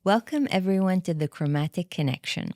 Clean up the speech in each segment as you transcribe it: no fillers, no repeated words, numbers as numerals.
Welcome everyone to the Chromatic Connection.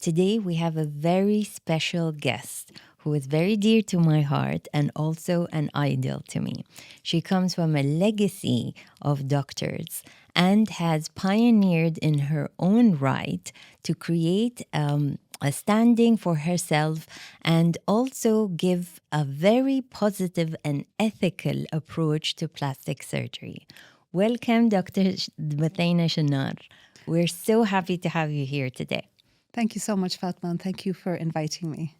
Today we have a very special guest who is very dear to my heart and also an idol to me. She comes from a legacy of doctors and has pioneered in her own right to create a standing for herself and also give a very positive and ethical approach to plastic surgery. Welcome, Dr. Buthainah. We're so happy to have you here today. Thank you so much, Fatima, and thank you for inviting me.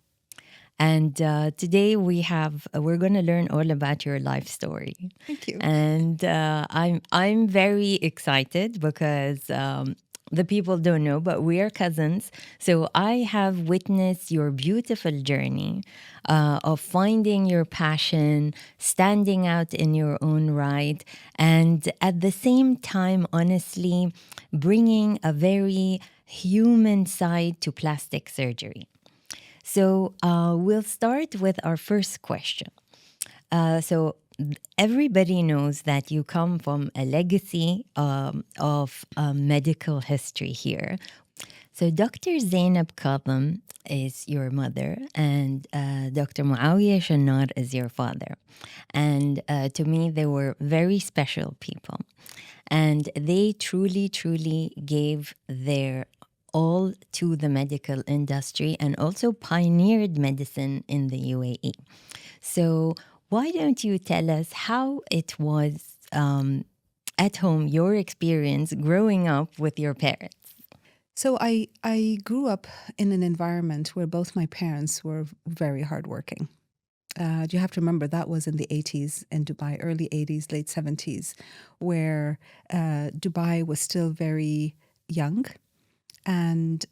And today we're going to learn all about your life story. Thank you. And I'm very excited because the people don't know, but we are cousins. So I have witnessed your beautiful journey of finding your passion, standing out in your own right, and at the same time, honestly, bringing a very human side to plastic surgery. So we'll start with our first question. So everybody knows that you come from a legacy of medical history here. So Dr. Zainab is your mother, and Dr. Muawiyah Shannar is your father. And to me, they were very special people. And they truly, truly gave their all to the medical industry and also pioneered medicine in the UAE. So why don't you tell us how it was at home, your experience growing up with your parents? So I grew up in an environment where both my parents were very hardworking. You have to remember that was in the 80s in Dubai, early 80s, late 70s, where Dubai was still very young. And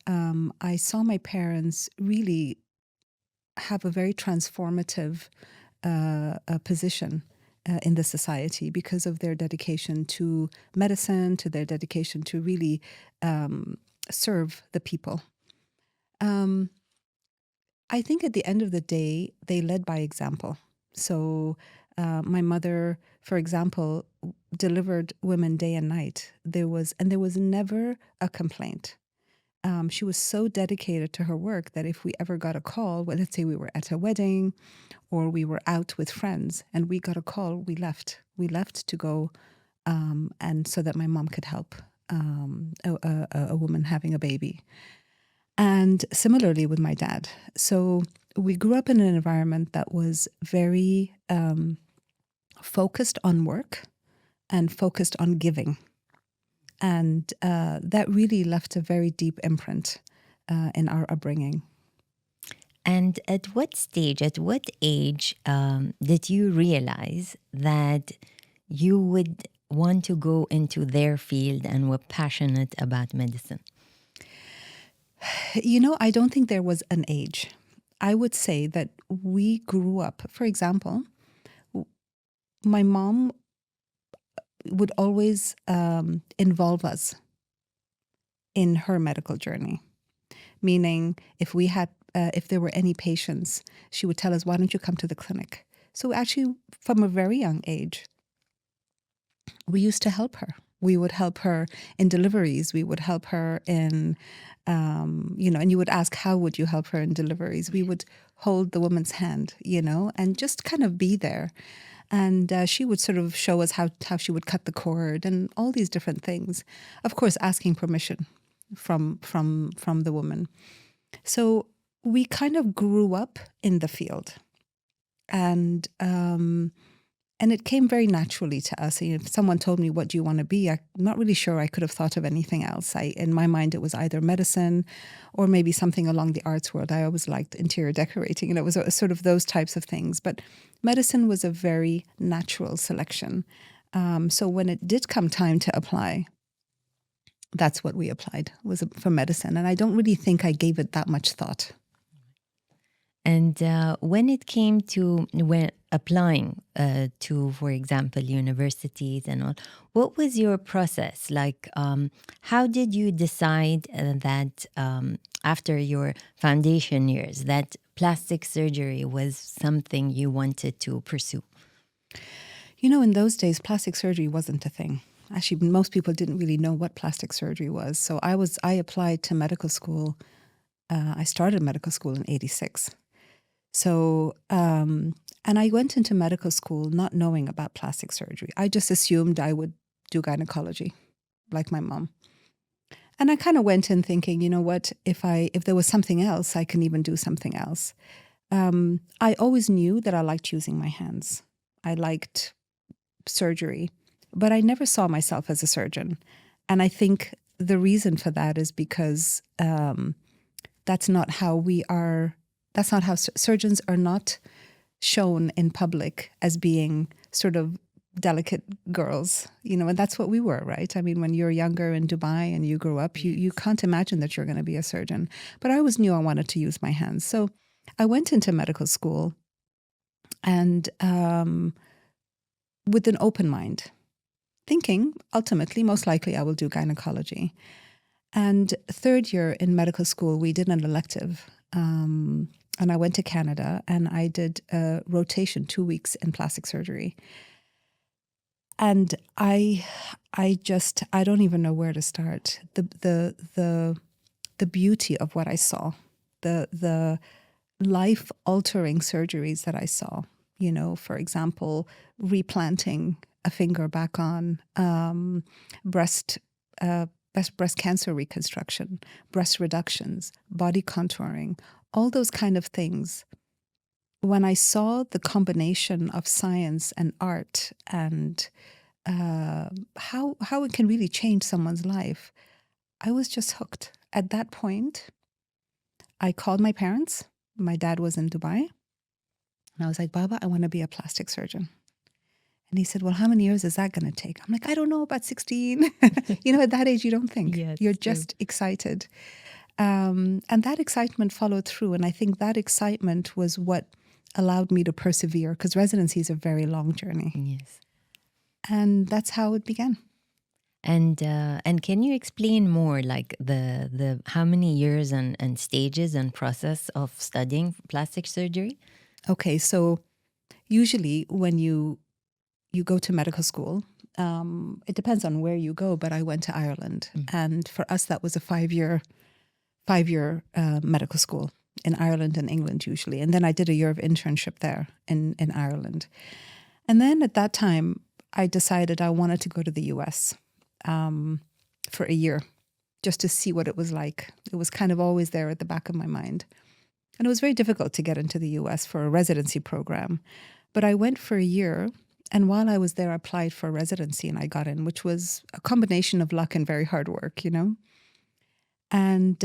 I saw my parents really have a very transformative position in the society because of their dedication to medicine, to their dedication to really serve the people. I think at the end of the day, they led by example. So my mother, for example, delivered women day and night. There was never a complaint. She was so dedicated to her work that if we ever got a call, well, let's say we were at a wedding or we were out with friends and we got a call, we left. We left to go and so that my mom could help a woman having a baby. And similarly with my dad. So we grew up in an environment that was very focused on work and focused on giving. And that really left a very deep imprint in our upbringing. And at what age did you realize that you would want to go into their field and were passionate about medicine? You know, I don't think there was an age. I would say that we grew up, for example, my mom would always involve us in her medical journey. Meaning, if there were any patients, she would tell us, "Why don't you come to the clinic?" So actually, from a very young age, we used to help her. We would help her in deliveries. We would help her in, and you would ask, how would you help her in deliveries? We would hold the woman's hand, and just kind of be there. And she would sort of show us how she would cut the cord and all these different things. Of course, asking permission from the woman. So we kind of grew up in the field. And it came very naturally to us. If someone told me, "What do you want to be?" I'm not really sure I could have thought of anything else. In my mind, it was either medicine or maybe something along the arts world. I always liked interior decorating, and it was sort of those types of things. But medicine was a very natural selection. So when it did come time to apply, that's what we applied, was for medicine. And I don't really think I gave it that much thought. And when it came to applying to, for example, universities and all, what was your process? Like, how did you decide that after your foundation years, that plastic surgery was something you wanted to pursue? In those days, plastic surgery wasn't a thing. Actually, most people didn't really know what plastic surgery was. So I applied to medical school. I started medical school in '86. So, and I went into medical school not knowing about plastic surgery. I just assumed I would do gynecology, like my mom. And I kind of went in thinking, you know what, if there was something else, I can even do something else. I always knew that I liked using my hands. I liked surgery, but I never saw myself as a surgeon. And I think the reason for that is because that's not how we are. That's not how surgeons are not shown in public as being sort of delicate girls, and that's what we were, right? I mean, when you're younger in Dubai and you grew up, you can't imagine that you're going to be a surgeon. But I always knew I wanted to use my hands. So I went into medical school and with an open mind, thinking ultimately, most likely, I will do gynecology. And third year in medical school, we did an elective. And I went to Canada and I did a rotation 2 weeks in plastic surgery. And I don't even know where to start. The beauty of what I saw, the life-altering surgeries that I saw. For example, replanting a finger back on, breast cancer reconstruction, breast reductions, body contouring, all those kind of things. When I saw the combination of science and art and how it can really change someone's life, I was just hooked. At that point, I called my parents. My dad was in Dubai. And I was like, Baba, I want to be a plastic surgeon. And he said, well, how many years is that going to take? I'm like, I don't know, about 16. At that age, you don't think. Yes, you're just excited. And that excitement followed through. And I think that excitement was what allowed me to persevere, because residency is a very long journey. Yes. And that's how it began. And can you explain more, like the how many years and stages and process of studying plastic surgery? Okay, so usually when you go to medical school, it depends on where you go, but I went to Ireland. And for us, that was a 5-year medical school in Ireland and England usually. And then I did a year of internship there in Ireland. And then at that time, I decided I wanted to go to the US for a year just to see what it was like. It was kind of always there at the back of my mind. And it was very difficult to get into the US for a residency program. But I went for a year. And while I was there, I applied for residency and I got in, which was a combination of luck and very hard work, And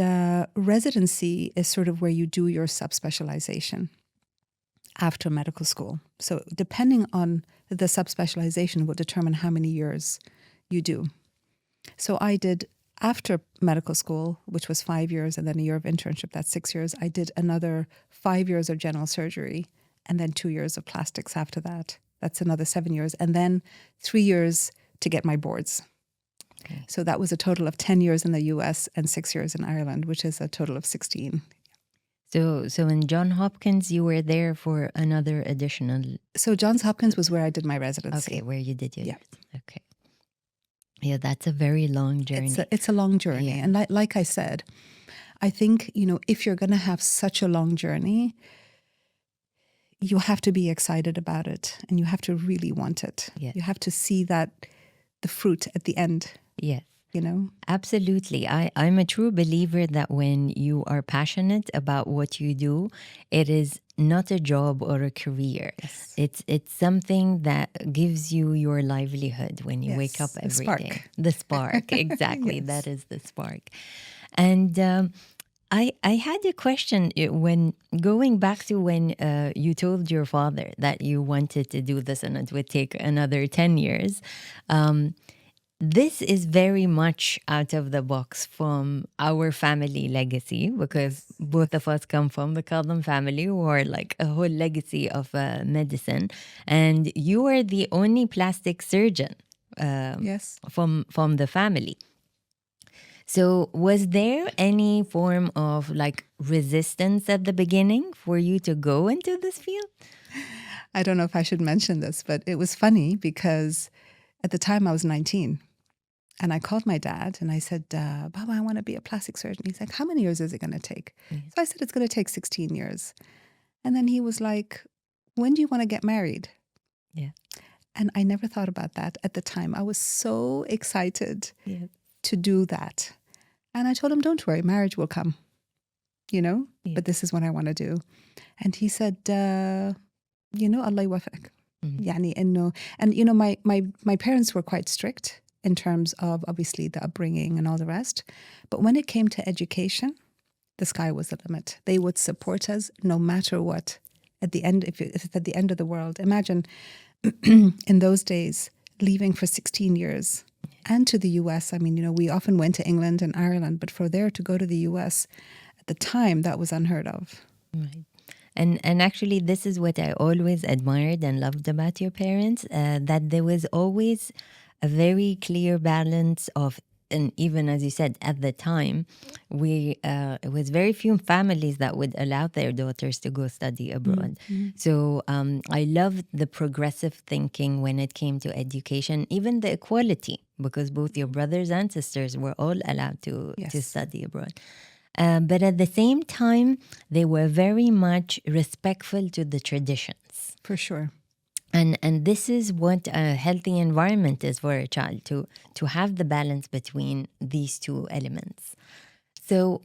residency is sort of where you do your subspecialization after medical school. So depending on the subspecialization will determine how many years you do. So I did, after medical school, which was 5 years, and then a year of internship, that's 6 years, I did another 5 years of general surgery and then 2 years of plastics after that. That's another 7 years. And then 3 years to get my boards. Okay. So that was a total of 10 years in the US and 6 years in Ireland, which is a total of 16. So in Johns Hopkins, you were there for another additional... So Johns Hopkins was where I did my residency. Okay, where you did your... Yeah. Okay. Yeah, that's a very long journey. It's a long journey. Yeah. And like I said, I think, if you're going to have such a long journey, you have to be excited about it and you have to really want it. Yes. You have to see the fruit at the end. Yes. Absolutely. I'm a true believer that when you are passionate about what you do, it is not a job or a career. Yes. It's something that gives you your livelihood when you wake up every day. The spark, exactly. Yes. That is the spark. And I had a question when going back to when you told your father that you wanted to do this and it would take another 10 years. This is very much out of the box from our family legacy, because both of us come from the Kadam family, who are like a whole legacy of medicine. And you are the only plastic surgeon Yes. from the family. So was there any form of like resistance at the beginning for you to go into this field? I don't know if I should mention this, but it was funny because at the time I was 19. And I called my dad and I said, Baba, I want to be a plastic surgeon. He's like, how many years is it going to take? So I said, it's going to take 16 years. And then he was like, when do you want to get married? Yeah. And I never thought about that at the time. I was so excited Yeah. to do that. And I told him, don't worry, marriage will come, Yeah. but this is what I want to do. And he said, Allah yawafak. Yani inno. And my parents were quite strict in terms of obviously the upbringing and all the rest. But when it came to education, the sky was the limit. They would support us no matter what. At the end, if it's at the end of the world, imagine in those days leaving for 16 years and to the US. I mean, we often went to England and Ireland, but for there to go to the US at the time, that was unheard of. Right. And actually, this is what I always admired and loved about your parents, that there was always a very clear balance of, and even as you said, at the time, it was very few families that would allow their daughters to go study abroad. Mm-hmm. So I loved the progressive thinking when it came to education, even the equality, because both your brothers and sisters were all allowed to study abroad. But at the same time, they were very much respectful to the traditions. For sure. And this is what a healthy environment is for a child, to have the balance between these two elements. So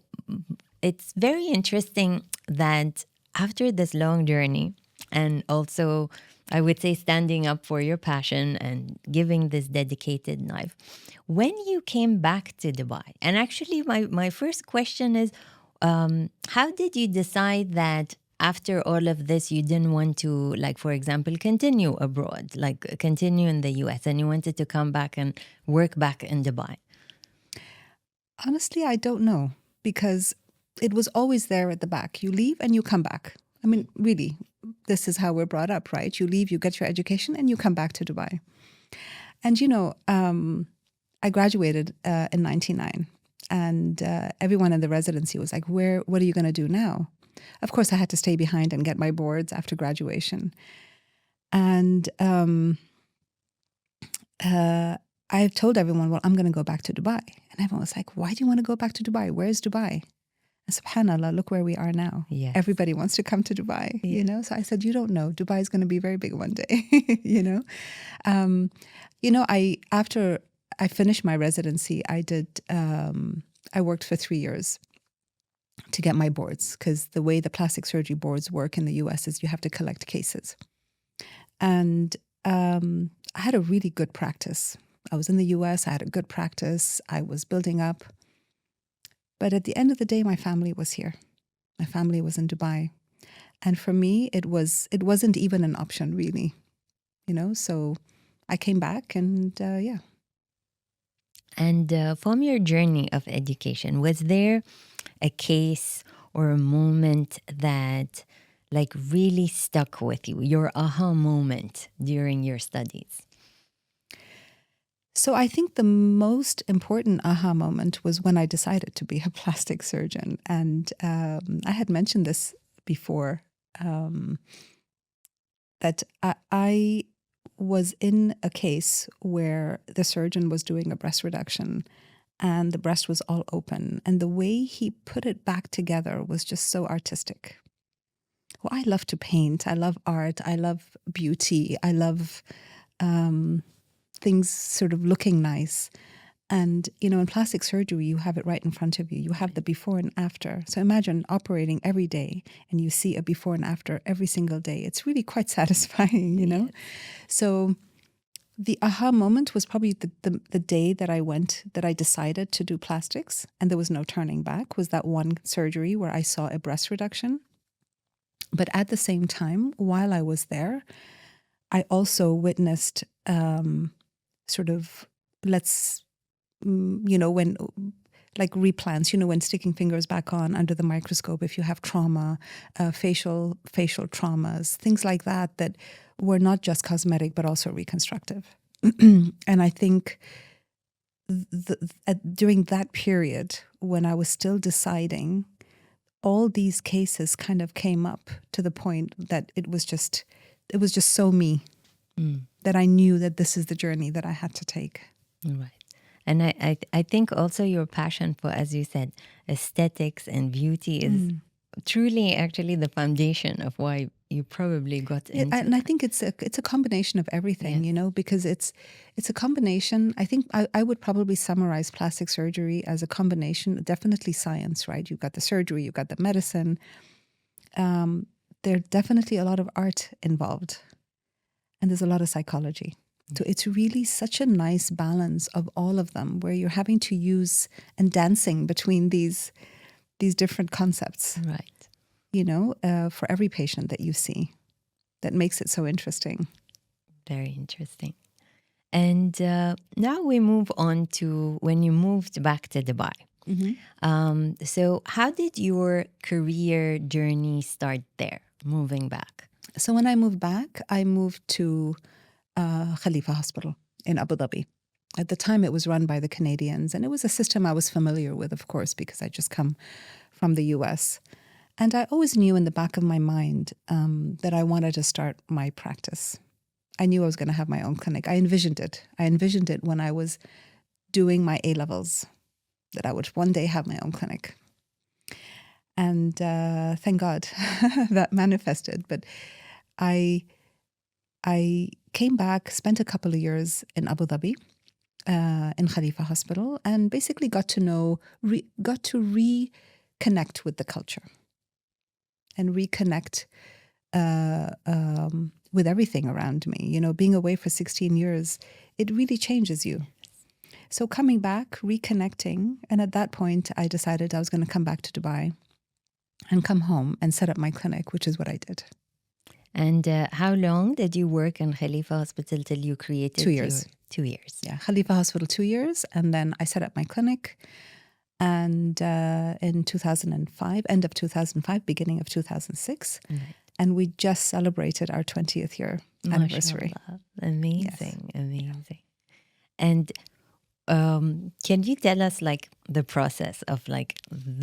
it's very interesting that after this long journey, and also I would say standing up for your passion and giving this dedicated life, when you came back to Dubai, and actually my first question is, how did you decide that after all of this, you didn't want to, like, for example, continue abroad, like continue in the US, and you wanted to come back and work back in Dubai? Honestly, I don't know, because it was always there at the back. You leave and you come back. I mean, really, this is how we're brought up, right? You leave, you get your education, and you come back to Dubai. And, I graduated in 99, and everyone in the residency was like, what are you going to do now? Of course, I had to stay behind and get my boards after graduation. And I told everyone, well, I'm going to go back to Dubai. And everyone was like, why do you want to go back to Dubai? Where's Dubai? And subhanAllah, look where we are now. Yes. Everybody wants to come to Dubai, So I said, you don't know. Dubai is going to be very big one day, After I finished my residency, I worked for 3 years to get my boards, because the way the plastic surgery boards work in the US is you have to collect cases. And I had a really good practice. I was in the US, I had a good practice, I was building up. But at the end of the day, my family was here. My family was in Dubai. And for me, it wasn't even an option, really. So I came back and And from your journey of education, was there a case or a moment that like really stuck with you, your aha moment during your studies? So I think the most important aha moment was when I decided to be a plastic surgeon. And I had mentioned this before, that I was in a case where the surgeon was doing a breast reduction and the breast was all open. And the way he put it back together was just so artistic. Well, I love to paint. I love art. I love beauty. I love things sort of looking nice. And, in plastic surgery, you have it right in front of you. You have the before and after. So imagine operating every day and you see a before and after every single day. It's really quite satisfying, Yes. So the aha moment was probably the day that I decided to do plastics, and there was no turning back, was that one surgery where I saw a breast reduction. But at the same time, while I was there, I also witnessed sort of, when like replants, when sticking fingers back on under the microscope, if you have trauma, facial traumas, things like that were not just cosmetic, but also reconstructive. And I think during that period, when I was still deciding, all these cases kind of came up to the point that it was just so me, that I knew that this is the journey that I had to take. Right. And I think also your passion for, as you said, aesthetics and beauty is truly actually the foundation of why you probably got Yeah, into and I think it's a combination of everything, Yes. because it's a combination. I think I would probably summarize plastic surgery as a combination, definitely science, right? You've got the surgery, you've got the medicine. There's definitely a lot of art involved, and there's a lot of psychology. So it's really such a nice balance of all of them, where you're having to use and dancing between these different concepts, Right. for every patient that you see. That makes it so interesting. Very interesting. And now we move on to when you moved back to Dubai. So how did your career journey start there, moving back? So when I moved back, I moved to Khalifa Hospital in Abu Dhabi. At the time, it was run by the Canadians, and it was a system I was familiar with, of course, because I just come from the US. And I always knew in the back of my mind that I wanted to start my practice. I knew I was going to have my own clinic. I envisioned it. I envisioned it when I was doing my A-levels, that I would one day have my own clinic. And thank God that manifested. But I came back, spent a couple of years in Abu Dhabi, in Khalifa Hospital, and basically got to reconnect with the culture and reconnect with everything around me. Being away for 16 years, it really changes you. So coming back, reconnecting, and at that point, I decided I was going to come back to Dubai and come home and set up my clinic, which is what I did. And how long did you work in Khalifa Hospital till you created 2 years. 2 years. Yeah, Khalifa Hospital 2 years, and then I set up my clinic. And in 2005, end of 2005, beginning of 2006, and we just celebrated our 20th year anniversary. MashaAllah. Amazing, amazing. And can you tell us the process of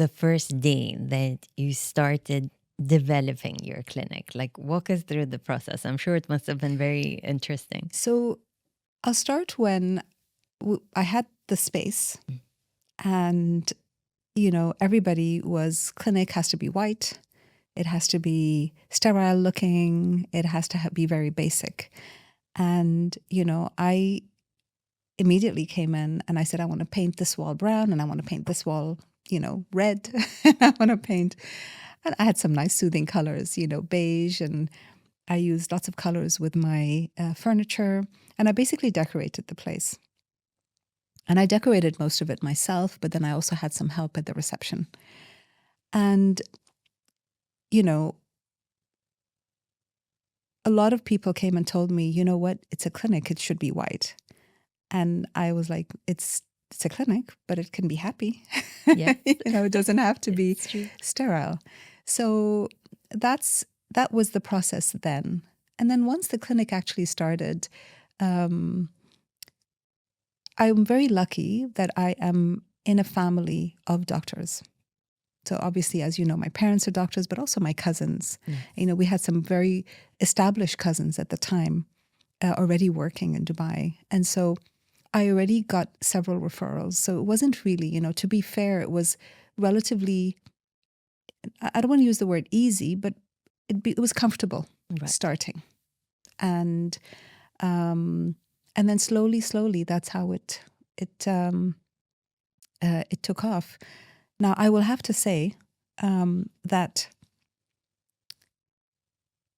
the first day that you started developing your clinic? Walk us through the process. I'm sure it must have been very interesting. So I'll start when I had the space, and everybody was, clinic has to be white, it has to be sterile looking, it has to be very basic. And I immediately came in and I said, I want to paint this wall brown, and I want to paint this wall red. I want to paint, and I had some nice soothing colors, beige, and I used lots of colors with my furniture, and I basically decorated the place. And I decorated most of it myself, but then I also had some help at the reception. And, a lot of people came and told me, you know what, it's a clinic, it should be white. And I was like, it's a clinic, but it can be happy. Yeah. It doesn't have to be true. sterile. So that was the process then. And then once the clinic actually started, I'm very lucky that I am in a family of doctors. So obviously, as you know, my parents are doctors, but also my cousins. We had some very established cousins at the time already working in Dubai. And so I already got several referrals. So it wasn't really, to be fair, it was relatively, I don't want to use the word easy, but it was comfortable starting. And then slowly, that's how it took off. Now, I will have to say that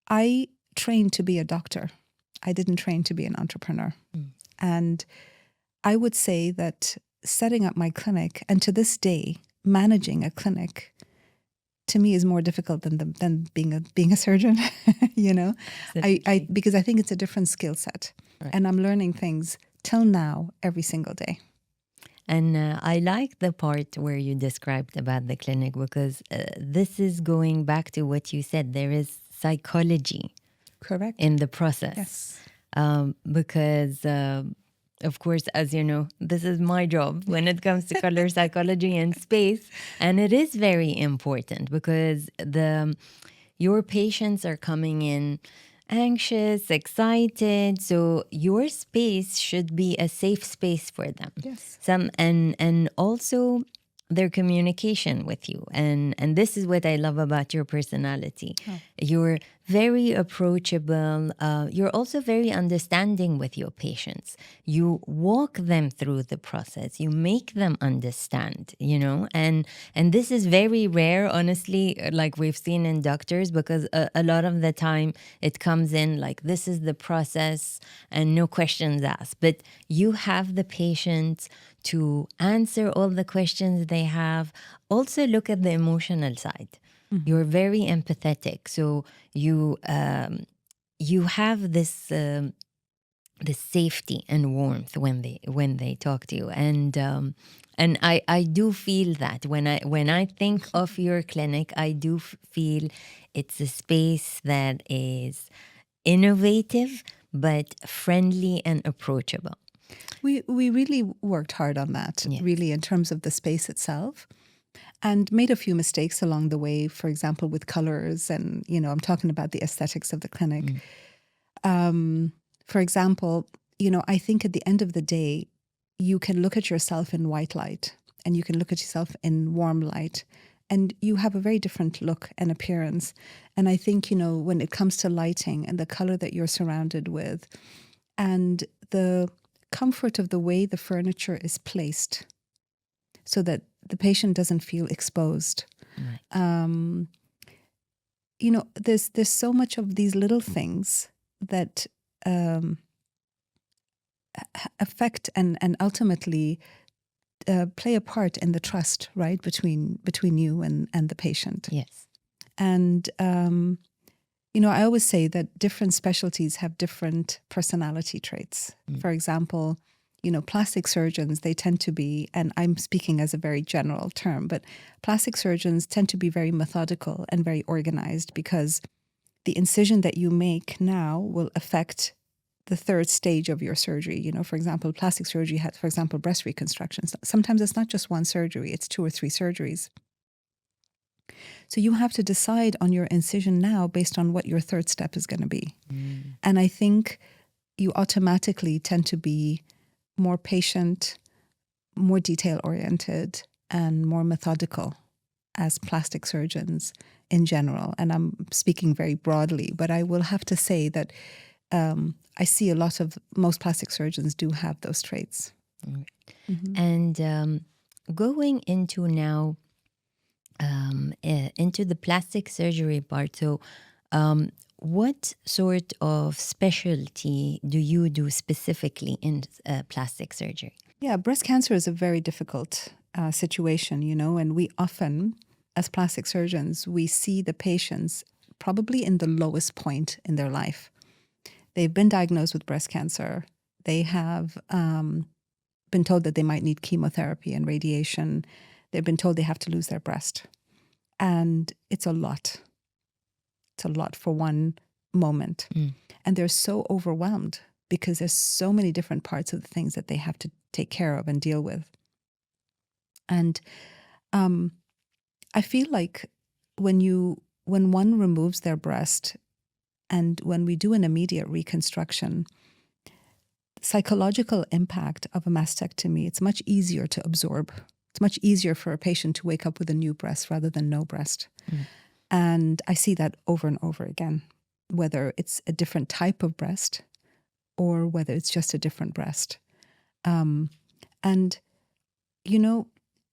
I trained to be a doctor. I didn't train to be an entrepreneur. And I would say that setting up my clinic, and to this day, managing a clinic, to me is more difficult than being a surgeon. Because I think it's a different skill set, and I'm learning things till now every single day. And I like the part where you described about the clinic, because this is going back to what you said. There is psychology, correct, in the process. Yes, because of course, as you know, this is my job when it comes to color psychology and space, and it is very important because your patients are coming in anxious, excited. So your space should be a safe space for them. Yes. And also their communication with you. And this is what I love about your personality. Oh. You're very approachable. You're also very understanding with your patients. You walk them through the process. You make them understand, and this is very rare, honestly, like we've seen in doctors, because a lot of the time it comes in like, this is the process and no questions asked. But you have the patients to answer all the questions they have. Also look at the emotional side. You're very empathetic, so you have this safety and warmth when they talk to you, and I do feel that when I think of your clinic, I do feel it's a space that is innovative but friendly and approachable. We really worked hard on that, Yes. really, in terms of the space itself, and made a few mistakes along the way, for example, with colors. And, I'm talking about the aesthetics of the clinic. For example, I think at the end of the day, you can look at yourself in white light and you can look at yourself in warm light, and you have a very different look and appearance. And I think, when it comes to lighting and the color that you're surrounded with and the comfort of the way the furniture is placed so that the patient doesn't feel exposed. Right. There's so much of these little things that affect and ultimately play a part in the trust, right, between you and the patient. Yes. And I always say that different specialties have different personality traits. For example, plastic surgeons, they tend to be, and I'm speaking as a very general term, but plastic surgeons tend to be very methodical and very organized, because the incision that you make now will affect the third stage of your surgery. For example, plastic surgery has, for example, breast reconstruction. Sometimes it's not just one surgery, it's 2 or 3 surgeries. So you have to decide on your incision now based on what your third step is going to be. And I think you automatically tend to be more patient, more detail-oriented, and more methodical as plastic surgeons in general. And I'm speaking very broadly, but I will have to say that I see most plastic surgeons do have those traits. And going into now into the plastic surgery part, so what sort of specialty do you do specifically in plastic surgery? Yeah, breast cancer is a very difficult situation, and we often, as plastic surgeons, we see the patients probably in the lowest point in their life. They've been diagnosed with breast cancer. They have been told that they might need chemotherapy and radiation. They've been told they have to lose their breast. And it's a lot. It's a lot for one moment. And they're so overwhelmed because there's so many different parts of the things that they have to take care of and deal with. And I feel like when one removes their breast and when we do an immediate reconstruction, psychological impact of a mastectomy, it's much easier to absorb. It's much easier for a patient to wake up with a new breast rather than no breast. And I see that over and over again, whether it's a different type of breast or whether it's just a different breast. And,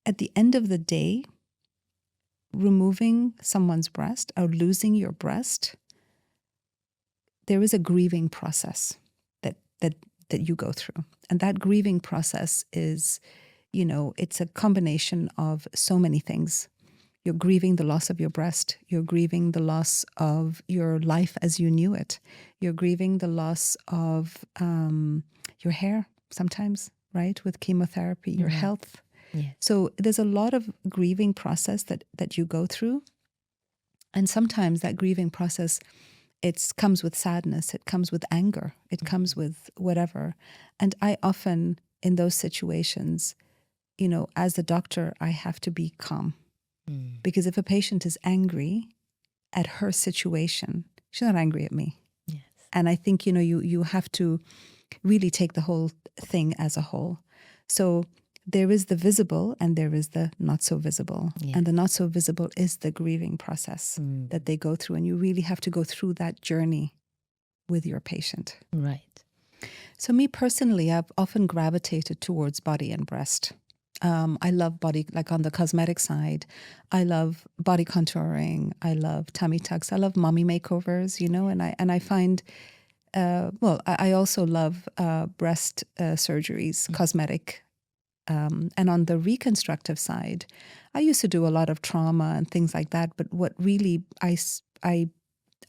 at the end of the day, removing someone's breast or losing your breast, there is a grieving process that you go through. And that grieving process is, it's a combination of so many things. You're grieving the loss of your breast. You're grieving the loss of your life as you knew it. You're grieving the loss of your hair sometimes, right? With chemotherapy, your health. Yeah. So there's a lot of grieving process that you go through. And sometimes that grieving process, it comes with sadness. It comes with anger. It comes with whatever. And I often, in those situations, as a doctor, I have to be calm. Because if a patient is angry at her situation, she's not angry at me. Yes. And I think, you have to really take the whole thing as a whole. So there is the visible and there is the not so visible. Yeah. And the not so visible is the grieving process that they go through. And you really have to go through that journey with your patient. Right. So me personally, I've often gravitated towards body and breast. I love body, like on the cosmetic side. I love body contouring. I love tummy tucks. I love mommy makeovers, and I find, I also love breast surgeries, cosmetic. And on the reconstructive side, I used to do a lot of trauma and things like that. But what really I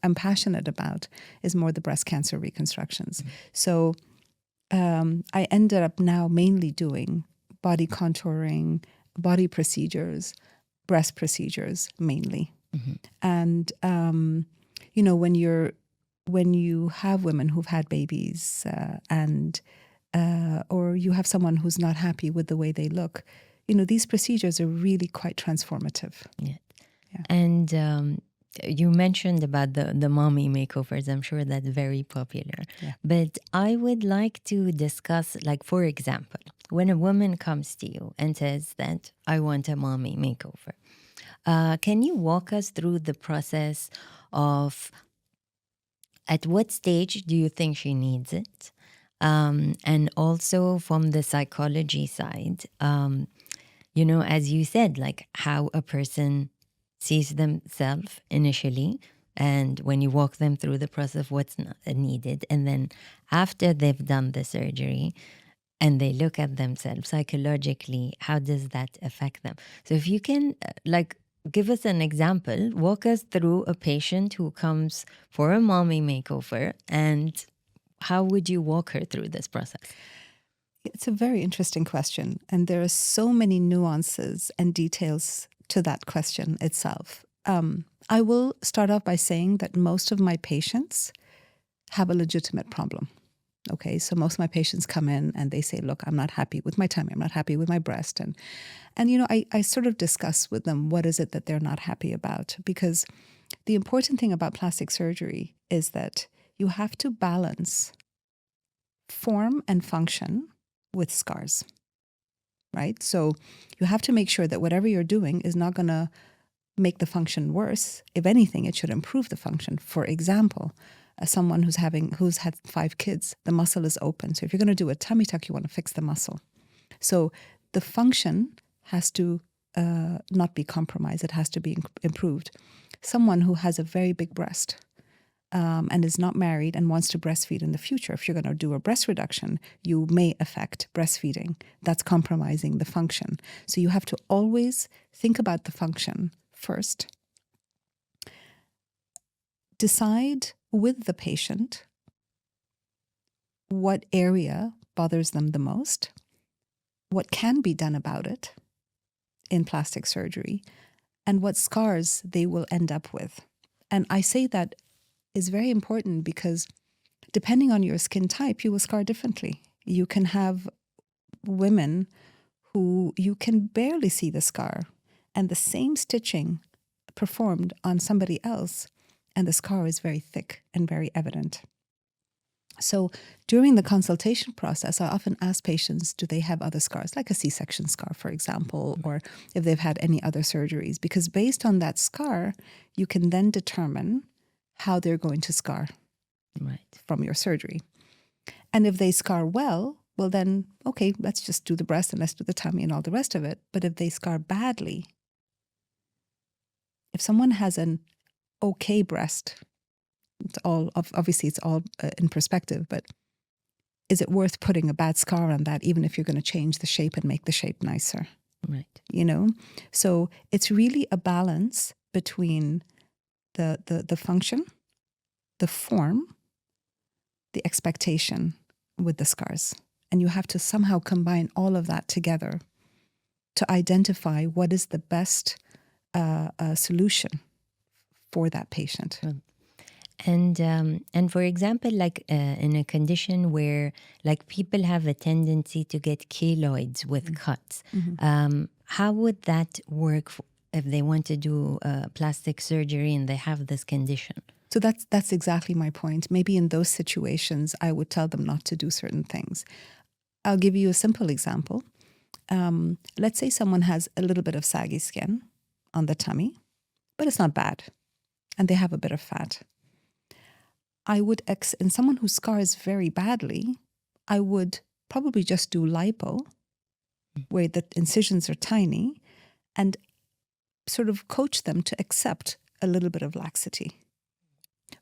am passionate about is more the breast cancer reconstructions. So I ended up now mainly doing body contouring, body procedures, breast procedures mainly. And when you have women who've had babies or you have someone who's not happy with the way they look, these procedures are really quite transformative. Yeah. And you mentioned about the mommy makeovers. I'm sure that's very popular. Yeah. But I would like to discuss, like, for example, when a woman comes to you and says that I want a mommy makeover, can you walk us through the process of at what stage do you think she needs it? And also from the psychology side, as you said, like how a person sees themselves initially, and when you walk them through the process of what's needed, and then after they've done the surgery and they look at themselves psychologically, how does that affect them? So if you can give us an example, walk us through a patient who comes for a mommy makeover, and how would you walk her through this process? It's a very interesting question. And there are so many nuances and details to that question itself. I will start off by saying that most of my patients have a legitimate problem. Okay, so most of my patients come in and they say, look, I'm not happy with my tummy. I'm not happy with my breast. And I sort of discuss with them what is it that they're not happy about. Because the important thing about plastic surgery is that you have to balance form and function with scars, right? So you have to make sure that whatever you're doing is not going to make the function worse. If anything, it should improve the function. For example, someone who's had 5 kids, the muscle is open. So if you're going to do a tummy tuck, you want to fix the muscle. So the function has to not be compromised. It has to be improved. Someone who has a very big breast and is not married and wants to breastfeed in the future, if you're going to do a breast reduction, you may affect breastfeeding. That's compromising the function. So you have to always think about the function first. Decide with the patient what area bothers them the most, what can be done about it in plastic surgery, and what scars they will end up with. And I say that is very important because depending on your skin type, you will scar differently. You can have women who you can barely see the scar, and the same stitching performed on somebody else, and the scar is very thick and very evident. So during the consultation process, I often ask patients, do they have other scars, like a C-section scar, for example, or if they've had any other surgeries? Because based on that scar, you can then determine how they're going to scar from your surgery. And if they scar well, then, okay, let's just do the breast and let's do the tummy and all the rest of it. But if they scar badly, if someone has an okay breast, it's all in perspective, but is it worth putting a bad scar on that, even if you're going to change the shape and make the shape nicer? Right. So it's really a balance between the function, the form, the expectation with the scars. And you have to somehow combine all of that together to identify what is the best solution for that patient. And for example, in a condition where people have a tendency to get keloids with cuts, how would that work if they want to do plastic surgery and they have this condition? So that's exactly my point. Maybe in those situations, I would tell them not to do certain things. I'll give you a simple example. Let's say someone has a little bit of saggy skin on the tummy, but it's not bad, and they have a bit of fat. I would, in someone who scars very badly, I would probably just do lipo, where the incisions are tiny, and sort of coach them to accept a little bit of laxity,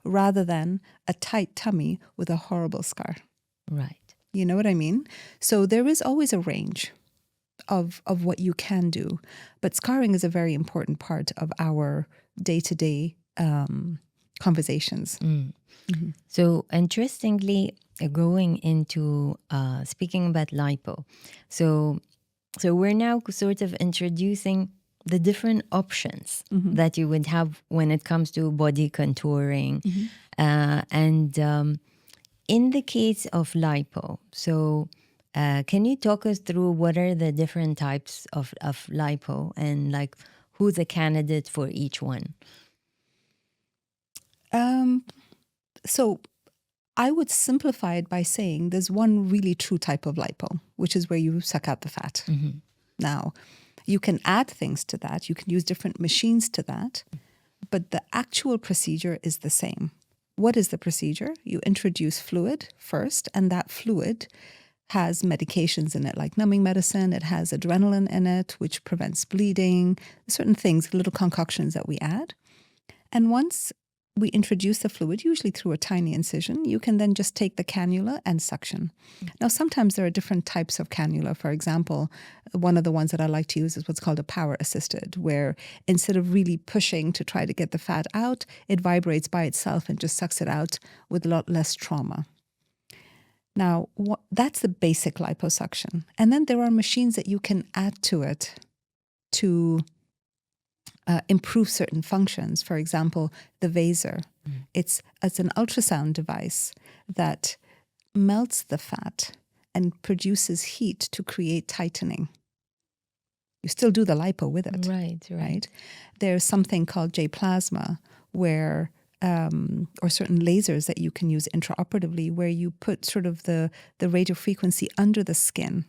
rather than a tight tummy with a horrible scar. Right. You know what I mean? So there is always a range of what you can do. But scarring is a very important part of our day-to-day conversations. Mm-hmm. So interestingly, going into speaking about lipo, so we're now sort of introducing the different options that you would have when it comes to body contouring. And in the case of lipo, so can you talk us through what are the different types of lipo and like who's a candidate for each one? So I would simplify it by saying there's one really true type of lipo, which is where you suck out the fat. Now, you can add things to that. You can use different machines to that. But the actual procedure is the same. What is the procedure? You introduce fluid first, and that fluid has medications in it, like numbing medicine. It has adrenaline in it, which prevents bleeding, certain things, little concoctions that we add. And once we introduce the fluid, usually through a tiny incision, you can then just take the cannula and suction. Now, sometimes there are different types of cannula. For example, one of the ones that I like to use is what's called a power assisted, where instead of really pushing to try to get the fat out, it vibrates by itself and just sucks it out with a lot less trauma. Now, that's the basic liposuction. And then there are machines that you can add to it to improve certain functions. For example, the Vaser. It's an ultrasound device that melts the fat and produces heat to create tightening. You still do the lipo with it. Right. There's something called J-plasma where or certain lasers that you can use intraoperatively where you put sort of the radio frequency under the skin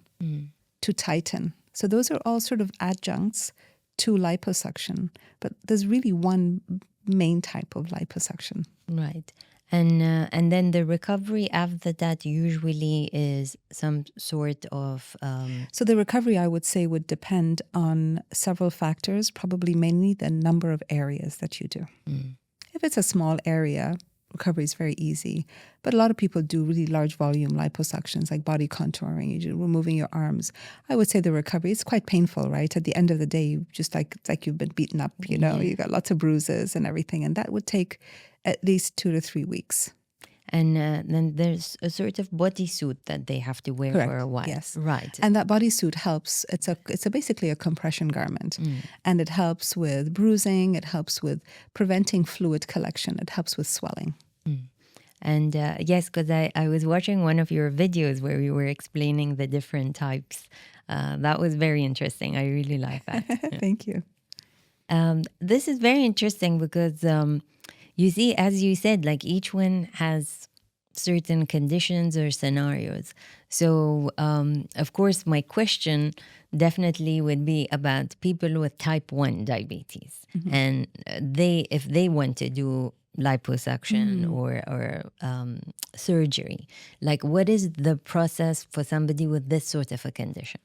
to tighten. So those are all sort of adjuncts to liposuction, but there's really one main type of liposuction. Right. And then the recovery after that usually is some sort of... So the recovery, I would say, would depend on several factors, probably mainly the number of areas that you do. If it's a small area, recovery is very easy. But a lot of people do really large volume liposuctions, like body contouring, you're removing your arms. I would say the recovery is quite painful, right? At the end of the day, just it's like you've been beaten up, you know, you got lots of bruises and everything. And that would take at least 2 to 3 weeks. And then there's a sort of bodysuit that they have to wear for a while. Yes. Right. And that bodysuit helps. It's basically a compression garment. And it helps with bruising. It helps with preventing fluid collection. It helps with swelling. And yes, because I was watching one of your videos where you were explaining the different types. That was very interesting. I really like that. Thank you. This is very interesting because you see, as you said, like each one has certain conditions or scenarios. So, of course, my question definitely would be about people with type 1 diabetes. And if they want to do liposuction or surgery, like what is the process for somebody with this sort of a condition?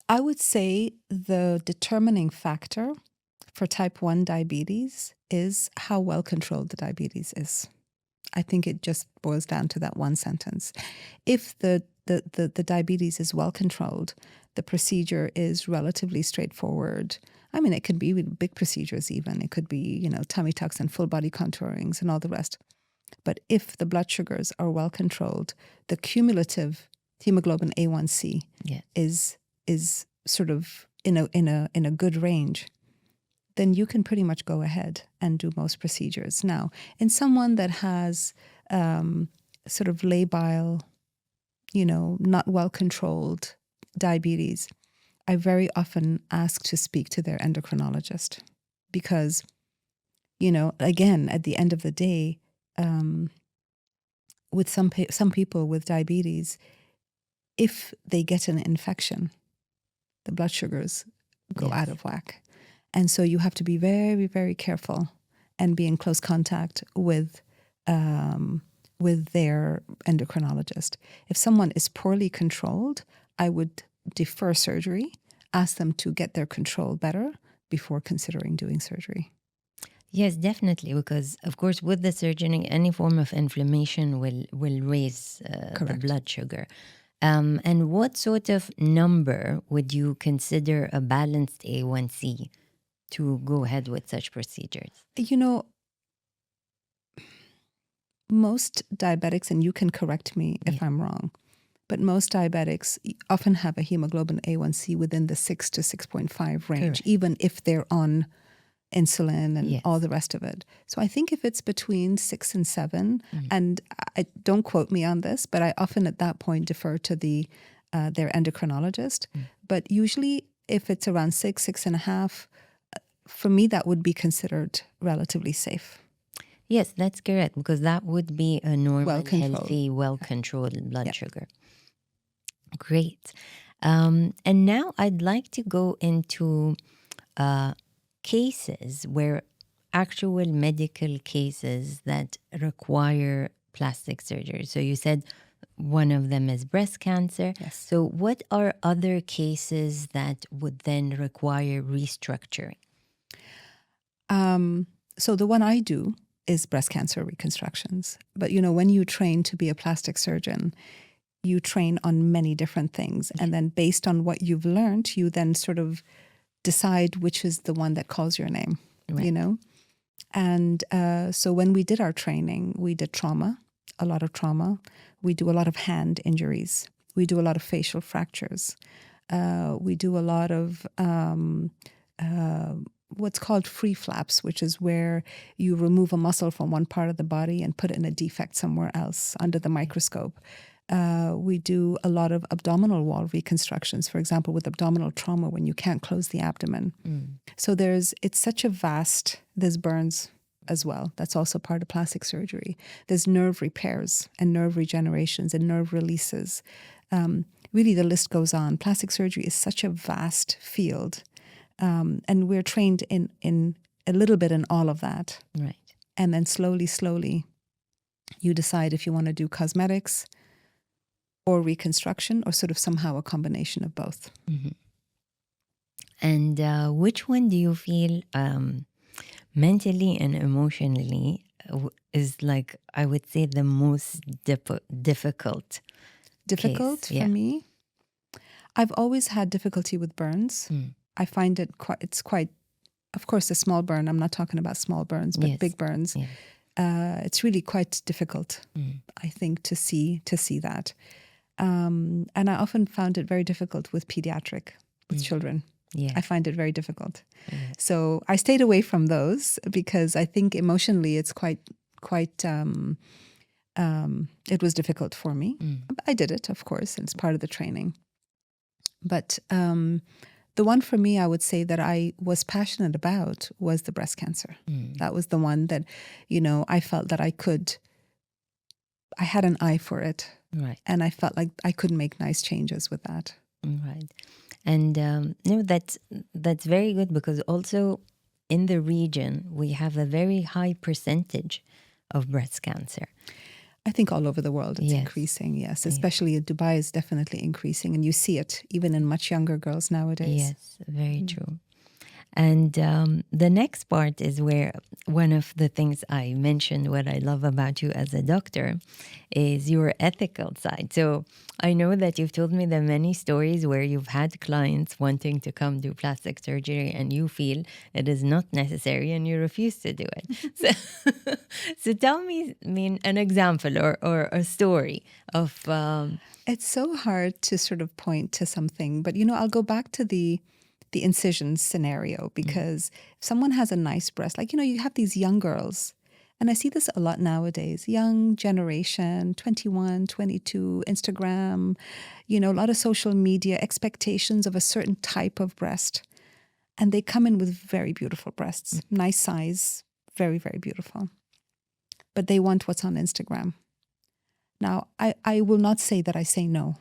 I would say the determining factor for type 1 diabetes is how well controlled the diabetes is. I think it just boils down to that one sentence. If the diabetes is well controlled, the procedure is relatively straightforward. I mean, it could be big procedures even. It could be, you know, tummy tucks and full body contourings and all the rest. But if the blood sugars are well controlled, the cumulative hemoglobin A1C is sort of in a good range, then you can pretty much go ahead and do most procedures. Now, in someone that has sort of labile, you know, not well controlled diabetes, I very often ask to speak to their endocrinologist because Again, at the end of the day, with some people with diabetes, if they get an infection, the blood sugars go out of whack. And so you have to be very, very careful and be in close contact with their endocrinologist. If someone is poorly controlled, I would defer surgery, ask them to get their control better before considering doing surgery. Yes, definitely, because of course with the surgery, any form of inflammation will raise the blood sugar. And what sort of number would you consider a balanced A1C to go ahead with such procedures? Most diabetics, and you can correct me if I'm wrong, but most diabetics often have a hemoglobin A1C within the 6 to 6.5 range, even if they're on insulin and all the rest of it. So I think if it's between 6 and 7, and don't quote me on this, but I often at that point defer to their endocrinologist. But usually if it's around 6.5, for me, that would be considered relatively safe. Yes, that's correct, because that would be a normal, healthy, well-controlled blood sugar. Great. And now I'd like to go into cases where actual medical cases that require plastic surgery. So you said one of them is breast cancer. Yes. So what are other cases that would then require restructuring? So the one I do is breast cancer reconstructions. But, when you train to be a plastic surgeon, you train on many different things. And then based on what you've learned, you then sort of decide which is the one that calls your name, And so when we did our training, we did trauma, a lot of trauma. We do a lot of hand injuries. We do a lot of facial fractures. We do a lot of what's called free flaps, which is where you remove a muscle from one part of the body and put it in a defect somewhere else under the microscope. We do a lot of abdominal wall reconstructions, for example, with abdominal trauma when you can't close the abdomen. So it's such a vast, there's burns as well. That's also part of plastic surgery. There's nerve repairs and nerve regenerations and nerve releases. Really, the list goes on. Plastic surgery is such a vast field. And we're trained in a little bit in all of that. Right. And then slowly, you decide if you want to do cosmetics or reconstruction or sort of somehow a combination of both. Mm-hmm. And which one do you feel mentally and emotionally is like, I would say, the most difficult? Difficult for me? I've always had difficulty with burns. I find it's quite, of course, a small burn. I'm not talking about small burns, but big burns. Yeah. It's really quite difficult, I think, to see that. And I often found it very difficult with children. Yeah. I find it very difficult. So I stayed away from those because I think emotionally it's quite it was difficult for me. I did it, of course, and it's part of the training. But the one for me, I would say that I was passionate about was the breast cancer. That was the one that, I felt that I had an eye for it. Right. And I felt like I could make nice changes with that. Right. And no, that's very good, because also in the region, we have a very high percentage of breast cancer. I think all over the world it's increasing, yes. Especially in Dubai is definitely increasing. And you see it even in much younger girls nowadays. Yes, very true. And the next part is where one of the things I mentioned, what I love about you as a doctor, is your ethical side. So I know that you've told me the many stories where you've had clients wanting to come do plastic surgery and you feel it is not necessary and you refuse to do it. So tell me, an example or a story of... It's so hard to sort of point to something, but, I'll go back to the incision scenario, because if someone has a nice breast, like, you have these young girls, and I see this a lot nowadays, young generation, 21, 22, Instagram, a lot of social media, expectations of a certain type of breast. And they come in with very beautiful breasts, nice size, very, very beautiful. But they want what's on Instagram. Now, I will not say that I say no,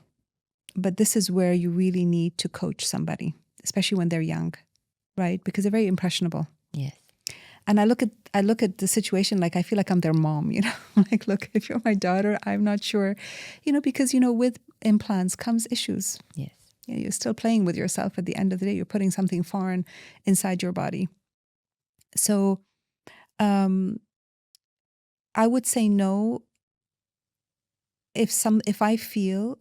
but this is where you really need to coach somebody, especially when they're young, right? Because they're very impressionable. Yes. And I look at the situation like I feel like I'm their mom, you know. Like, look, if you're my daughter, I'm not sure, you know, because, you know, with implants comes issues. Yes. You know, you're still playing with yourself at the end of the day. You're putting something foreign inside your body. So I would say no if I feel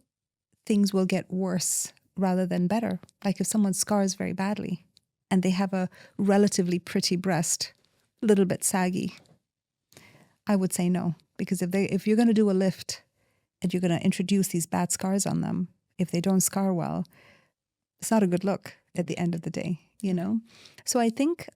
things will get worse rather than better. Like if someone scars very badly and they have a relatively pretty breast, a little bit saggy, I would say no. Because if you're going to do a lift and you're going to introduce these bad scars on them, if they don't scar well, it's not a good look at the end of the day, you know? So I think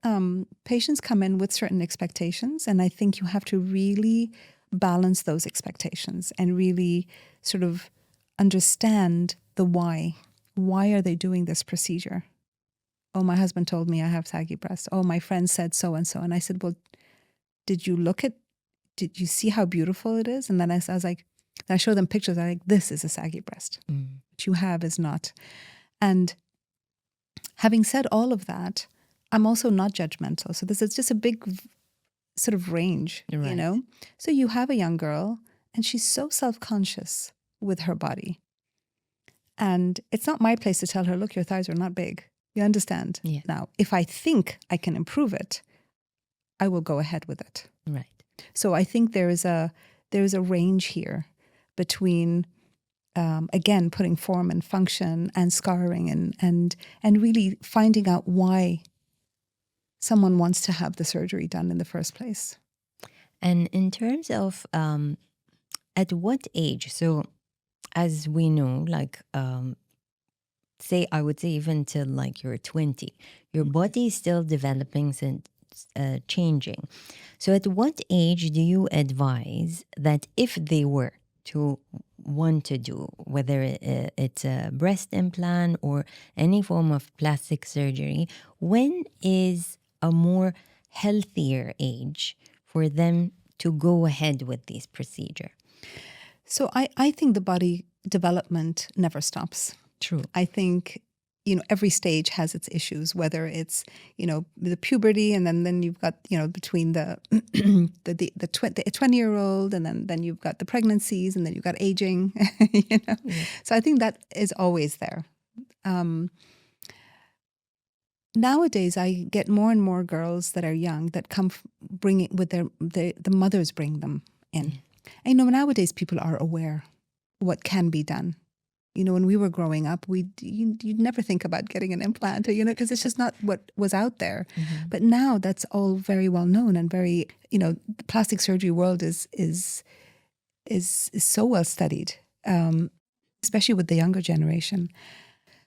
patients come in with certain expectations, and I think you have to really balance those expectations and really sort of understand the why. Why are they doing this procedure? Oh, my husband told me I have saggy breasts. Oh, my friend said so and so. And I said, well, did you see how beautiful it is? And then I was like, I show them pictures. I'm like, this is a saggy breast. What you have is not. And having said all of that, I'm also not judgmental. So this is just a big sort of range, Right. you know? So you have a young girl and she's so self-conscious with her body. And it's not my place to tell her, look, your thighs are not big. You understand? Yeah. Now, if I think I can improve it, I will go ahead with it. Right. So I think there is a range here between again putting form and function and scarring and really finding out why someone wants to have the surgery done in the first place. And in terms of at what age? So as we know, like I would say even till like you're 20, your body is still developing and changing. So at what age do you advise that if they were to want to do, whether it's a breast implant or any form of plastic surgery, when is a more healthier age for them to go ahead with this procedure? So I think the body development never stops. True. I think, you know, every stage has its issues, whether it's, you know, the puberty and then you've got, you know, between the 20-year-old and then you've got the pregnancies and then you've got aging, you know. Yeah. So I think that is always there. Nowadays, I get more and more girls that are young that come bring it with the mothers bring them in. Yeah. And, you know, nowadays people are aware what can be done. You know, when we were growing up, you'd never think about getting an implant, you know, because it's just not what was out there. Mm-hmm. But now that's all very well known and very, you know, the plastic surgery world is so well studied, especially with the younger generation.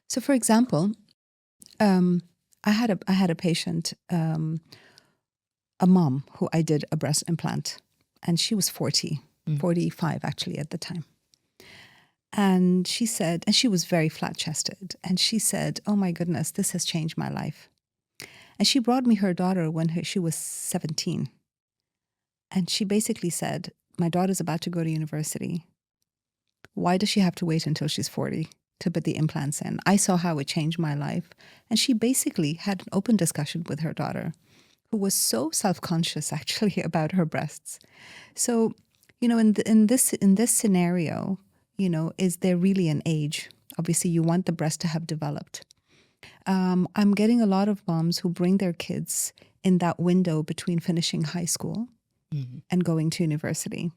So, for example, I had a patient, a mom who I did a breast implant, and she was 45 actually at the time. And she said, and she was very flat chested, and she said, oh my goodness, this has changed my life. And she brought me her daughter when she was 17. And she basically said, my daughter's about to go to university. Why does she have to wait until she's 40 to put the implants in? I saw how it changed my life. And she basically had an open discussion with her daughter, who was so self-conscious actually about her breasts. So, you know, in this scenario, you know, is there really an age? Obviously, you want the breast to have developed. I'm getting a lot of moms who bring their kids in that window between finishing high school and going to university.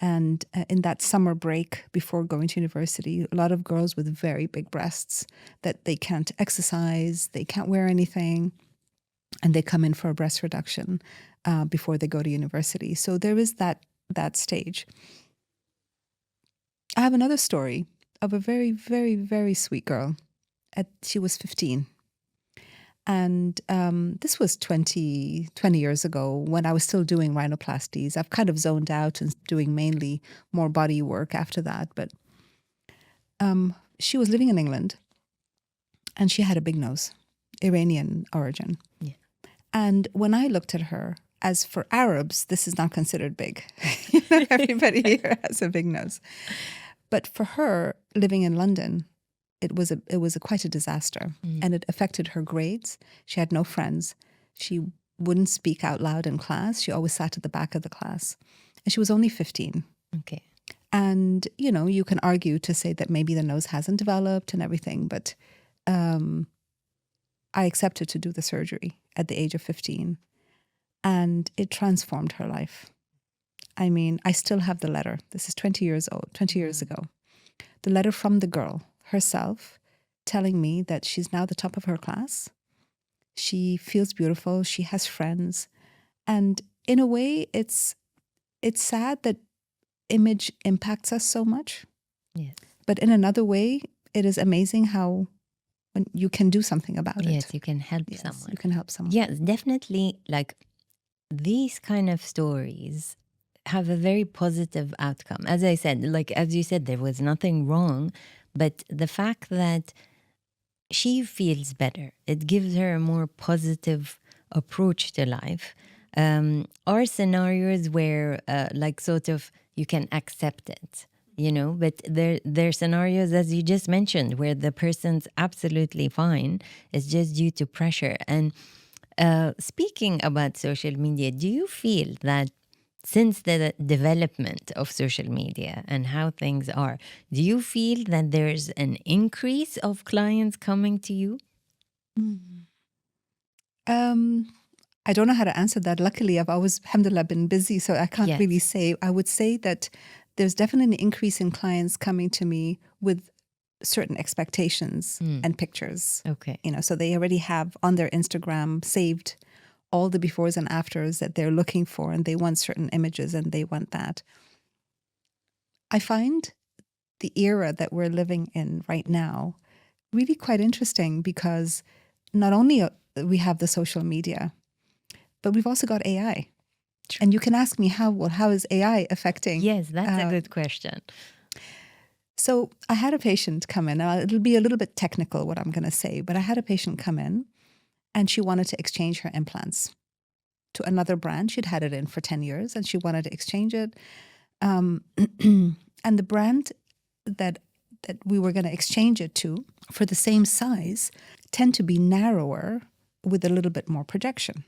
And in that summer break before going to university, a lot of girls with very big breasts that they can't exercise, they can't wear anything, and they come in for a breast reduction before they go to university. So there is that stage. I have another story of a very, very, very sweet girl. She was 15. And this was 20 years ago when I was still doing rhinoplasties. I've kind of zoned out and doing mainly more body work after that. But she was living in England and she had a big nose, Iranian origin. Yeah. And when I looked at her, as for Arabs, this is not considered big. Everybody here has a big nose. But for her, living in London, it was quite a disaster, and it affected her grades. She had no friends. She wouldn't speak out loud in class. She always sat at the back of the class, and she was only 15. Okay. And you can argue to say that maybe the nose hasn't developed and everything, but I accepted to do the surgery at the age of 15, and it transformed her life. I mean, I still have the letter. This is 20 years ago. The letter from the girl herself telling me that she's now the top of her class. She feels beautiful. She has friends. And in a way, it's sad that image impacts us so much. Yes. But in another way, it is amazing how when you can do something about it. Yes, you can help Yes, someone. you can help someone. Yes, definitely. Like these kind of stories have a very positive outcome. As I said, like as you said, there was nothing wrong, but the fact that she feels better, it gives her a more positive approach to life. Are scenarios where, like, sort of you can accept it, but there are scenarios, as you just mentioned, where the person's absolutely fine. It's just due to pressure. And speaking about social media, do you feel that since the development of social media and how things are, do you feel that there's an increase of clients coming to you? I don't know how to answer that. Luckily, I've always, alhamdulillah, been busy, so I can't Yes. really say. I would say that there's definitely an increase in clients coming to me with certain expectations and pictures. Okay. So they already have on their Instagram saved all the befores and afters that they're looking for, and they want certain images and they want that. I find the era that we're living in right now really quite interesting because not only we have the social media, but we've also got AI. And you can ask me how is AI affecting? Yes, that's a good question. So I had a patient come in. Now, it'll be a little bit technical what I'm going to say, but I had a patient come in and she wanted to exchange her implants to another brand. She'd had it in for 10 years and she wanted to exchange it. And the brand that we were going to exchange it to for the same size tend to be narrower with a little bit more projection.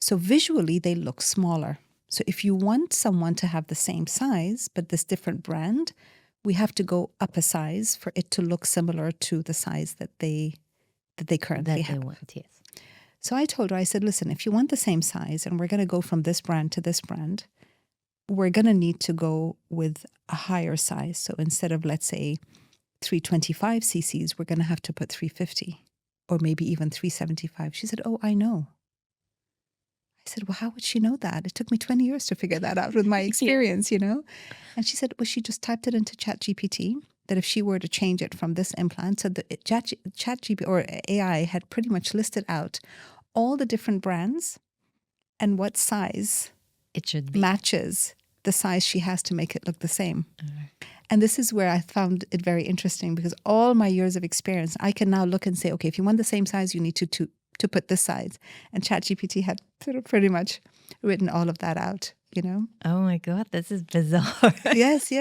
So visually, they look smaller. So if you want someone to have the same size, but this different brand, we have to go up a size for it to look similar to the size that they currently have. Yes. So I told her, I said, listen, if you want the same size and we're going to go from this brand to this brand, we're going to need to go with a higher size. So instead of, let's say, 325 cc's, we're going to have to put 350 or maybe even 375. She said, oh, I know. I said, well, how would she know that? It took me 20 years to figure that out with my experience, And she said, well, she just typed it into ChatGPT that if she were to change it from this implant, so the ChatGPT or AI had pretty much listed out all the different brands and what size it should be matches the size she has to make it look the same. And this is where I found it very interesting because all my years of experience, I can now look and say, okay, if you want the same size, you need to put this size. And ChatGPT had sort of pretty much written all of that out, Oh my God, this is bizarre. Yes.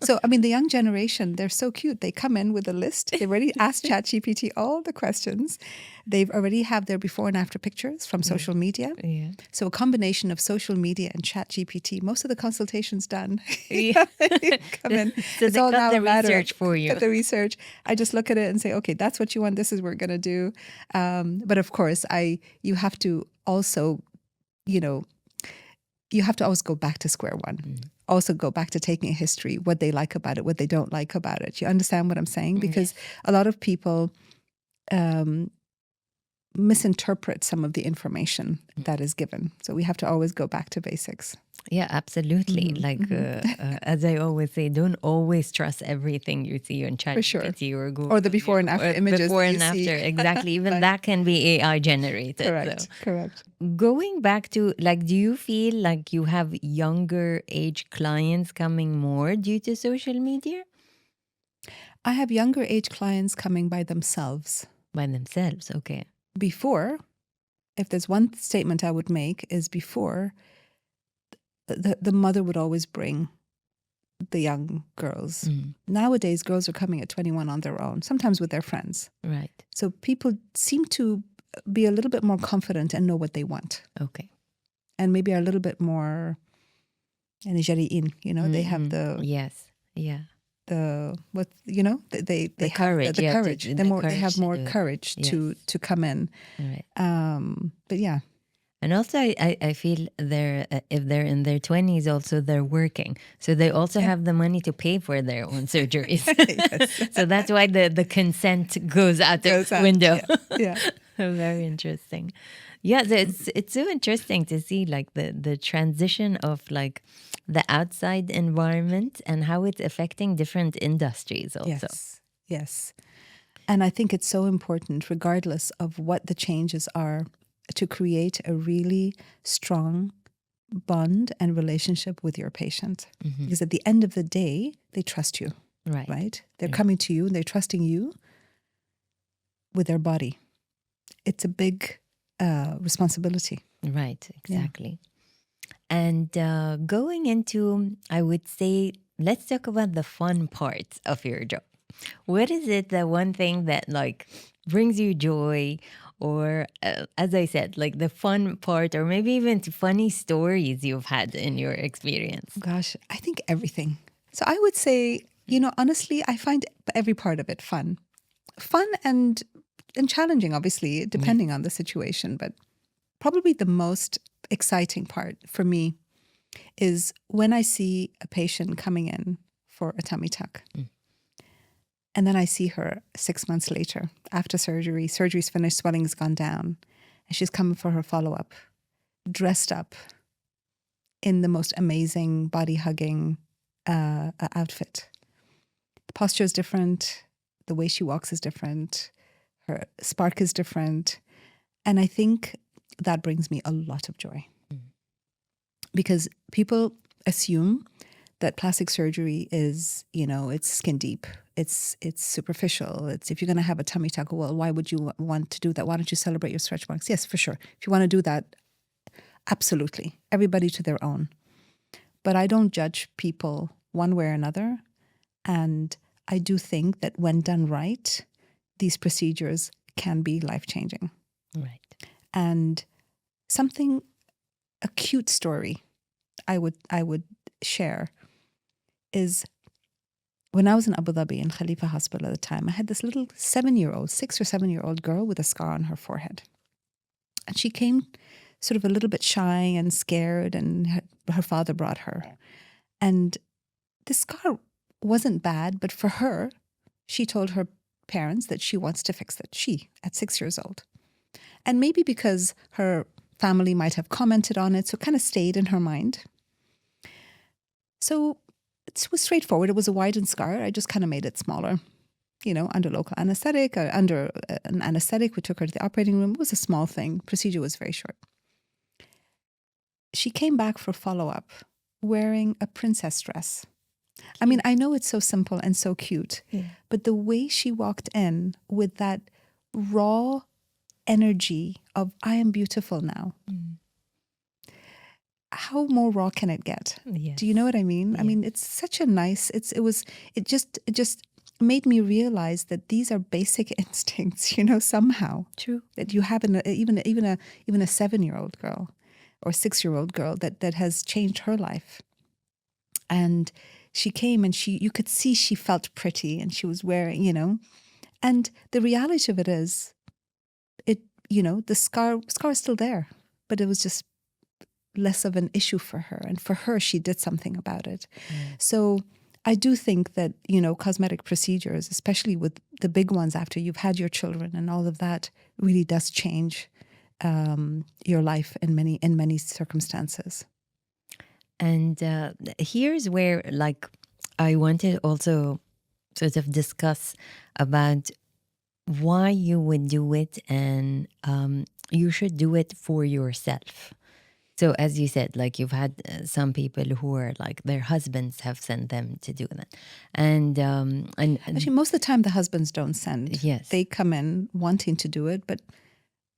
So, I mean, the young generation, they're so cute. They come in with a list. They already asked ChatGPT all the questions. They've already have their before and after pictures from social media. Yeah. So a combination of social media and ChatGPT, most of the consultations done. Yeah. Come in. So It's they all got now the a matter of- research for you. Got the research. I just look at it and say, okay, that's what you want. This is what we're going to do. But of course, you have to also, you have to always go back to square one. Also go back to taking a history, what they like about it, what they don't like about it. You understand what I'm saying? Because a lot of people misinterpret some of the information that is given. So we have to always go back to basics. Yeah, absolutely. As I always say, don't always trust everything you see on ChatGPT or Google. Or the before and after images. Before that and you after, see. exactly. Even that can be AI generated. Correct. Going back to, do you feel like you have younger age clients coming more due to social media? I have younger age clients coming by themselves. By themselves, okay. Before, if there's one statement I would make is before, the mother would always bring the young girls. Nowadays, girls are coming at 21 on their own, sometimes with their friends. Right. So people seem to be a little bit more confident and know what they want. Okay. And maybe are a little bit more Nigerian, they have Yes. Yeah. They The have courage. the You have to- courage. the They have more to do it. courage Yes. to come in. Right. But yeah. And also, I feel if they're in their 20s, also they're working. So they also have the money to pay for their own surgeries. So that's why the consent goes out the window. Yeah. Very interesting. Yeah, it's so interesting to see like the transition of like the outside environment and how it's affecting different industries also. Yes. And I think it's so important, regardless of what the changes are, to create a really strong bond and relationship with your patient. Because at the end of the day, they trust you, right? They're coming to you and they're trusting you with their body. It's a big responsibility. Right, exactly. And going into, I would say, let's talk about the fun parts of your job. What is it, the one thing that like brings you joy, or as I said, like the fun part, or maybe even funny stories you've had in your experience? Gosh, I think everything. So I would say, honestly, I find every part of it fun. Fun and challenging, obviously, depending on the situation. But probably the most exciting part for me is when I see a patient coming in for a tummy tuck. And then I see her 6 months later, after surgery. Surgery's finished, swelling's gone down. And she's coming for her follow-up, dressed up in the most amazing body-hugging outfit. The posture is different. The way she walks is different. Her spark is different. And I think that brings me a lot of joy. Because people assume that plastic surgery is, it's skin deep. It's superficial. It's if you're going to have a tummy tuck, well, why would you want to do that? Why don't you celebrate your stretch marks? Yes, for sure. If you want to do that, absolutely. Everybody to their own. But I don't judge people one way or another. And I do think that when done right, these procedures can be life-changing. Right. And a cute story I would share is when I was in Abu Dhabi in Khalifa Hospital at the time, I had this little 6 or 7-year-old girl with a scar on her forehead. And she came sort of a little bit shy and scared, and her father brought her. And the scar wasn't bad, but for her, she told her parents that she wants to fix it. At 6 years old. And maybe because her family might have commented on it, so it kind of stayed in her mind. So it was straightforward. It was a widened scar. I just kind of made it smaller, under local anesthetic, or under an anesthetic. We took her to the operating room. It was a small thing. Procedure was very short. She came back for follow-up wearing a princess dress. Cute. I mean, I know it's so simple and so cute, but the way she walked in with that raw energy of, I am beautiful now. How more raw can it get? Yes. Do you know what I mean? Yes. I mean, it's such a nice, it just made me realize that these are basic instincts, somehow. True. That you have even a 7-year-old girl or 6-year-old girl that has changed her life. And she came and you could see she felt pretty and she was wearing, and the reality of it is, the scar is still there, but it was just less of an issue for her. And for her, she did something about it. So I do think that, cosmetic procedures, especially with the big ones after you've had your children and all of that, really does change your life in many circumstances. And here's where, like, I wanted also sort of discuss about why you would do it, and you should do it for yourself. So as you said, like you've had some people who are like their husbands have sent them to do that, and actually most of the time the husbands don't send. Yes, they come in wanting to do it, but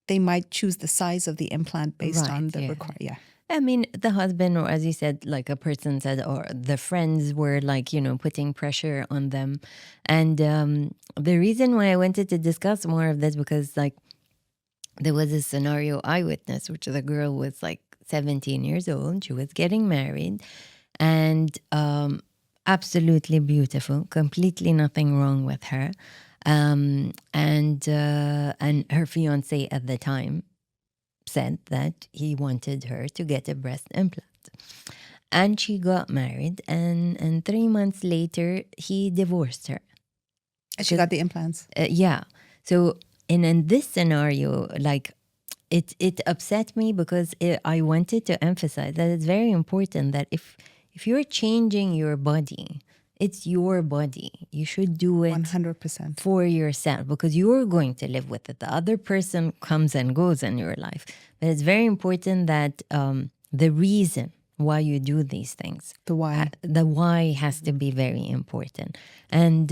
they might choose the size of the implant based on Right, the yeah. yeah. I mean, the husband, or as you said, like a person said, or the friends were like, putting pressure on them. And the reason why I wanted to discuss more of this, because like there was a scenario I witnessed, which the girl was like 17 years old. She was getting married and absolutely beautiful, completely nothing wrong with her. And her fiance at the time said that he wanted her to get a breast implant. And she got married, and 3 months later, he divorced her. And she got the implants. Yeah. So, in this scenario, like, it upset me because I wanted to emphasize that it's very important that if you're changing your body, it's your body. You should do it 100%. for yourself, because you're going to live with it. The other person comes and goes in your life. But it's very important that the reason why you do these things, The why. the why has to be very important. And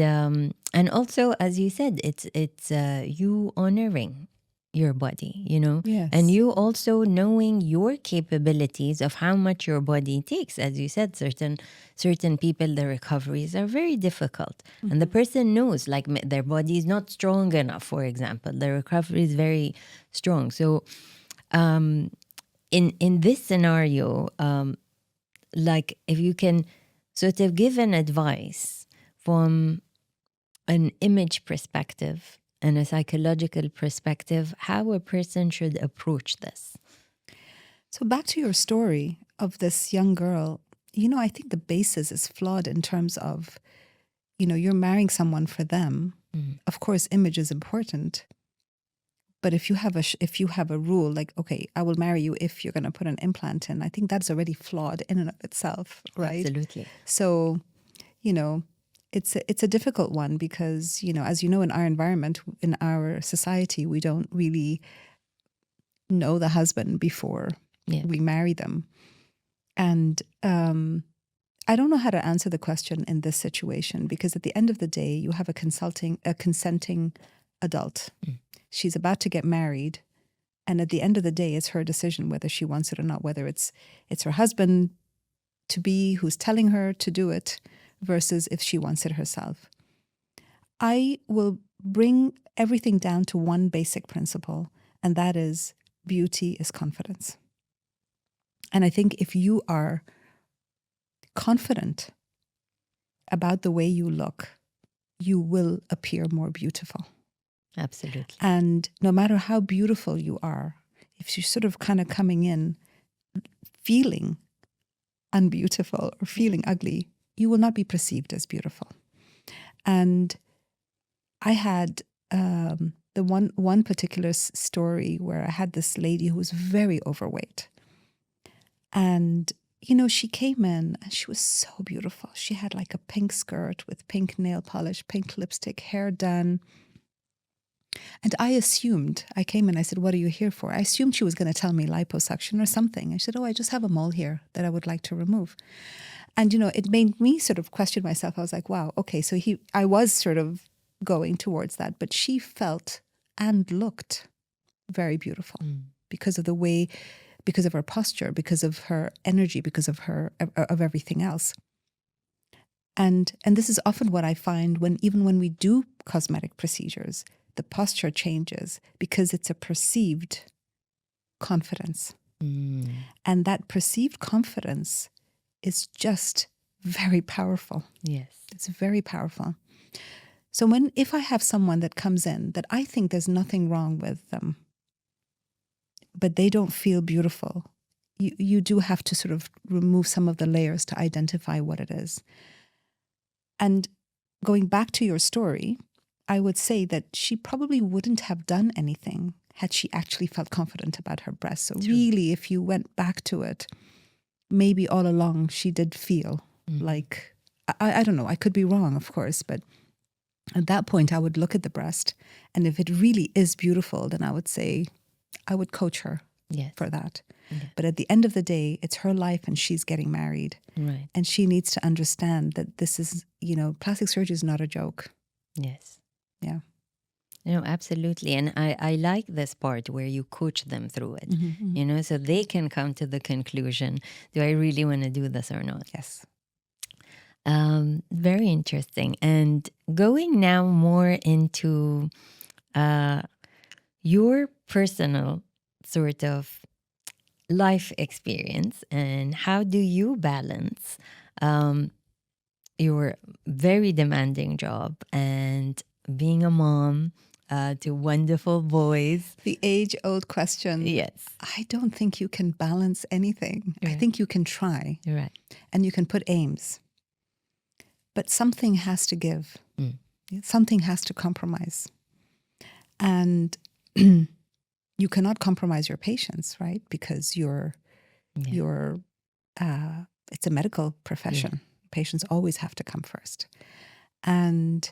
also, as you said, it's you honoring your body, Yes. and you also knowing your capabilities of how much your body takes. As you said, certain people, the recoveries are very difficult, and the person knows, like, their body is not strong enough, for example. The recovery is very strong. So in this scenario, like, if you can sort of give an advice from an image perspective and a psychological perspective, how a person should approach this. So back to your story of this young girl, I think the basis is flawed in terms of, you're marrying someone for them. Of course, image is important. But if you have a rule like, okay, I will marry you if you're going to put an implant in, I think that's already flawed in and of itself, right? Absolutely. So, it's a difficult one because, as you know, in our environment, in our society, we don't really know the husband before we marry them. And I don't know how to answer the question in this situation, because at the end of the day, you have a consenting adult. She's about to get married. And at the end of the day, it's her decision whether she wants it or not, whether it's her husband to be who's telling her to do it versus if she wants it herself. I will bring everything down to one basic principle, and that is beauty is confidence. And I think if you are confident about the way you look, you will appear more beautiful. Absolutely. And no matter how beautiful you are, if you're sort of kind of coming in feeling unbeautiful or feeling ugly, you will not be perceived as beautiful. And I had the one particular story where I had this lady who was very overweight. And, she came in and she was so beautiful. She had like a pink skirt with pink nail polish, pink lipstick, hair done. And I came in, I said, what are you here for? I assumed she was going to tell me liposuction or something. I said, I just have a mole here that I would like to remove. And, it made me sort of question myself. I was like, wow, okay, so I was sort of going towards that, but she felt and looked very beautiful because of the way, because of her posture, because of her energy, because of of everything else. And this is often what I find even when we do cosmetic procedures, the posture changes because it's a perceived confidence. And that perceived confidence is just very powerful. Yes. It's very powerful. So if I have someone that comes in that I think there's nothing wrong with them, but they don't feel beautiful, you do have to sort of remove some of the layers to identify what it is. And going back to your story, I would say that she probably wouldn't have done anything had she actually felt confident about her breasts. So really, if you went back to it, maybe all along she did feel like, I don't know, I could be wrong, of course, but at that point I would look at the breast, and if it really is beautiful, then I would say, I would coach her for that. Yes. But at the end of the day, it's her life and she's getting married. Right. And she needs to understand that this is, plastic surgery is not a joke. Yes. Yeah. No, absolutely. And I like this part where you coach them through it, so they can come to the conclusion, do I really want to do this or not? Yes. Very interesting. And going now more into your personal sort of life experience, and how do you balance your very demanding job and being a mom to wonderful boys? The age-old question. Yes. I don't think you can balance anything. I Right. think you can try Right. and you can put aims. But something has to give. Mm. Something has to compromise. And you cannot compromise your patients, right? Because it's a medical profession. Patients always have to come first. And,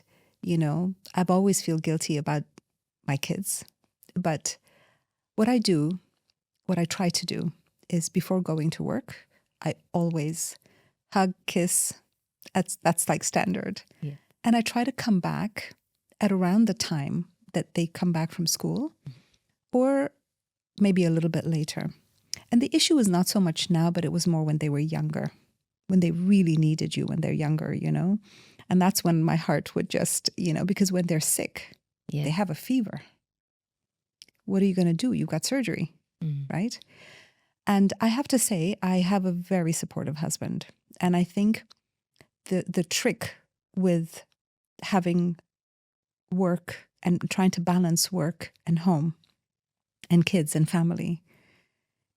I've always feel guilty about my kids. But what I try to do is before going to work, I always hug, kiss. That's like standard. Yeah. And I try to come back at around the time that they come back from school, or maybe a little bit later. And the issue is not so much now, but it was more when they were younger, when they really needed you when they're younger, And that's when my heart would just, because when they're sick, Yeah. they have a fever. What are you going to do? You've got surgery, Mm. right? And I have to say, I have a very supportive husband. And I think the trick with having work and trying to balance work and home and kids and family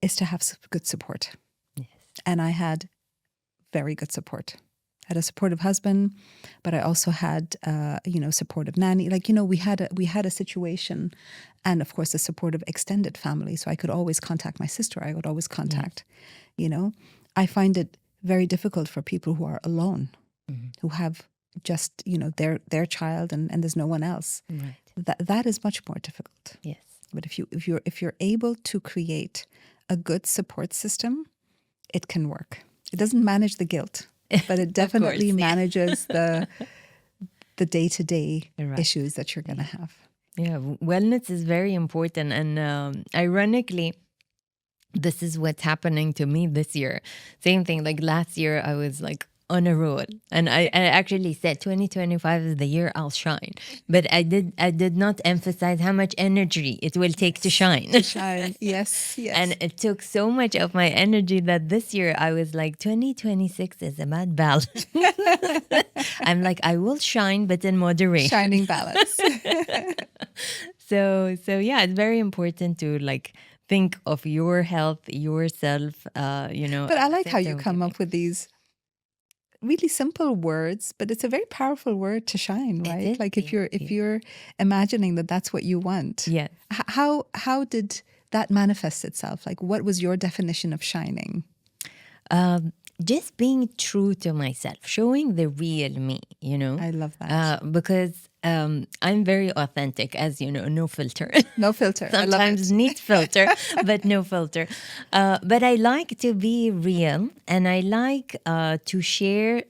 is to have good support. Yes. And I had very good support. I had a supportive husband, but I also had, supportive nanny. We had a situation, and of course, a supportive extended family. So I could always contact my sister. I would always contact, I find it very difficult for people who are alone, who have just, their child and there's no one else. Right. That is much more difficult. Yes. But if you're able to create a good support system, it can work. It doesn't manage the guilt, but it definitely manages the day-to-day issues that you're going to have. Yeah, wellness is very important. And ironically, this is what's happening to me this year. Same thing, like last year, I was like on a roll. And I actually said 2025 is the year I'll shine. But I did not emphasize how much energy it will take to shine. Yes. And it took so much of my energy that this year I was like, 2026 is about balance. I'm like, I will shine, but in moderation. Shining balance. So yeah, it's very important to like think of your health, yourself, But I like how you come up with these really simple words, but it's a very powerful word to shine, right? Like if you're imagining that that's what you want. Yes. How did that manifest itself? Like, what was your definition of shining? Just being true to myself, showing the real me, I love that. Because I'm very authentic, as you know, no filter. No filter. Sometimes need filter, but no filter. But I like to be real, and I like to share,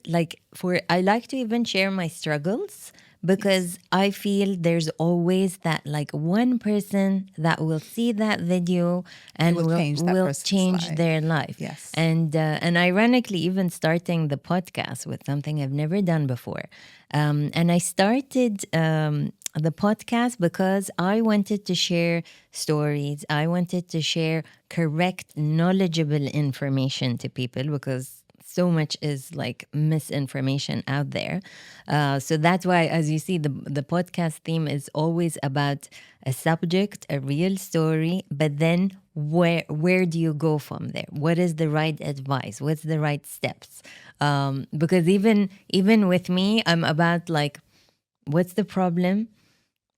I like to even share my struggles, because I feel there's always that like one person that will see that video and will change their life. Yes. And ironically, even starting the podcast with something I've never done before. And I started the podcast because I wanted to share stories. I wanted to share correct, knowledgeable information to people, because so much is like misinformation out there. So that's why, as you see, the podcast theme is always about a subject, a real story, but then where do you go from there? What is the right advice? What's the right steps? Because even with me, I'm about like, what's the problem?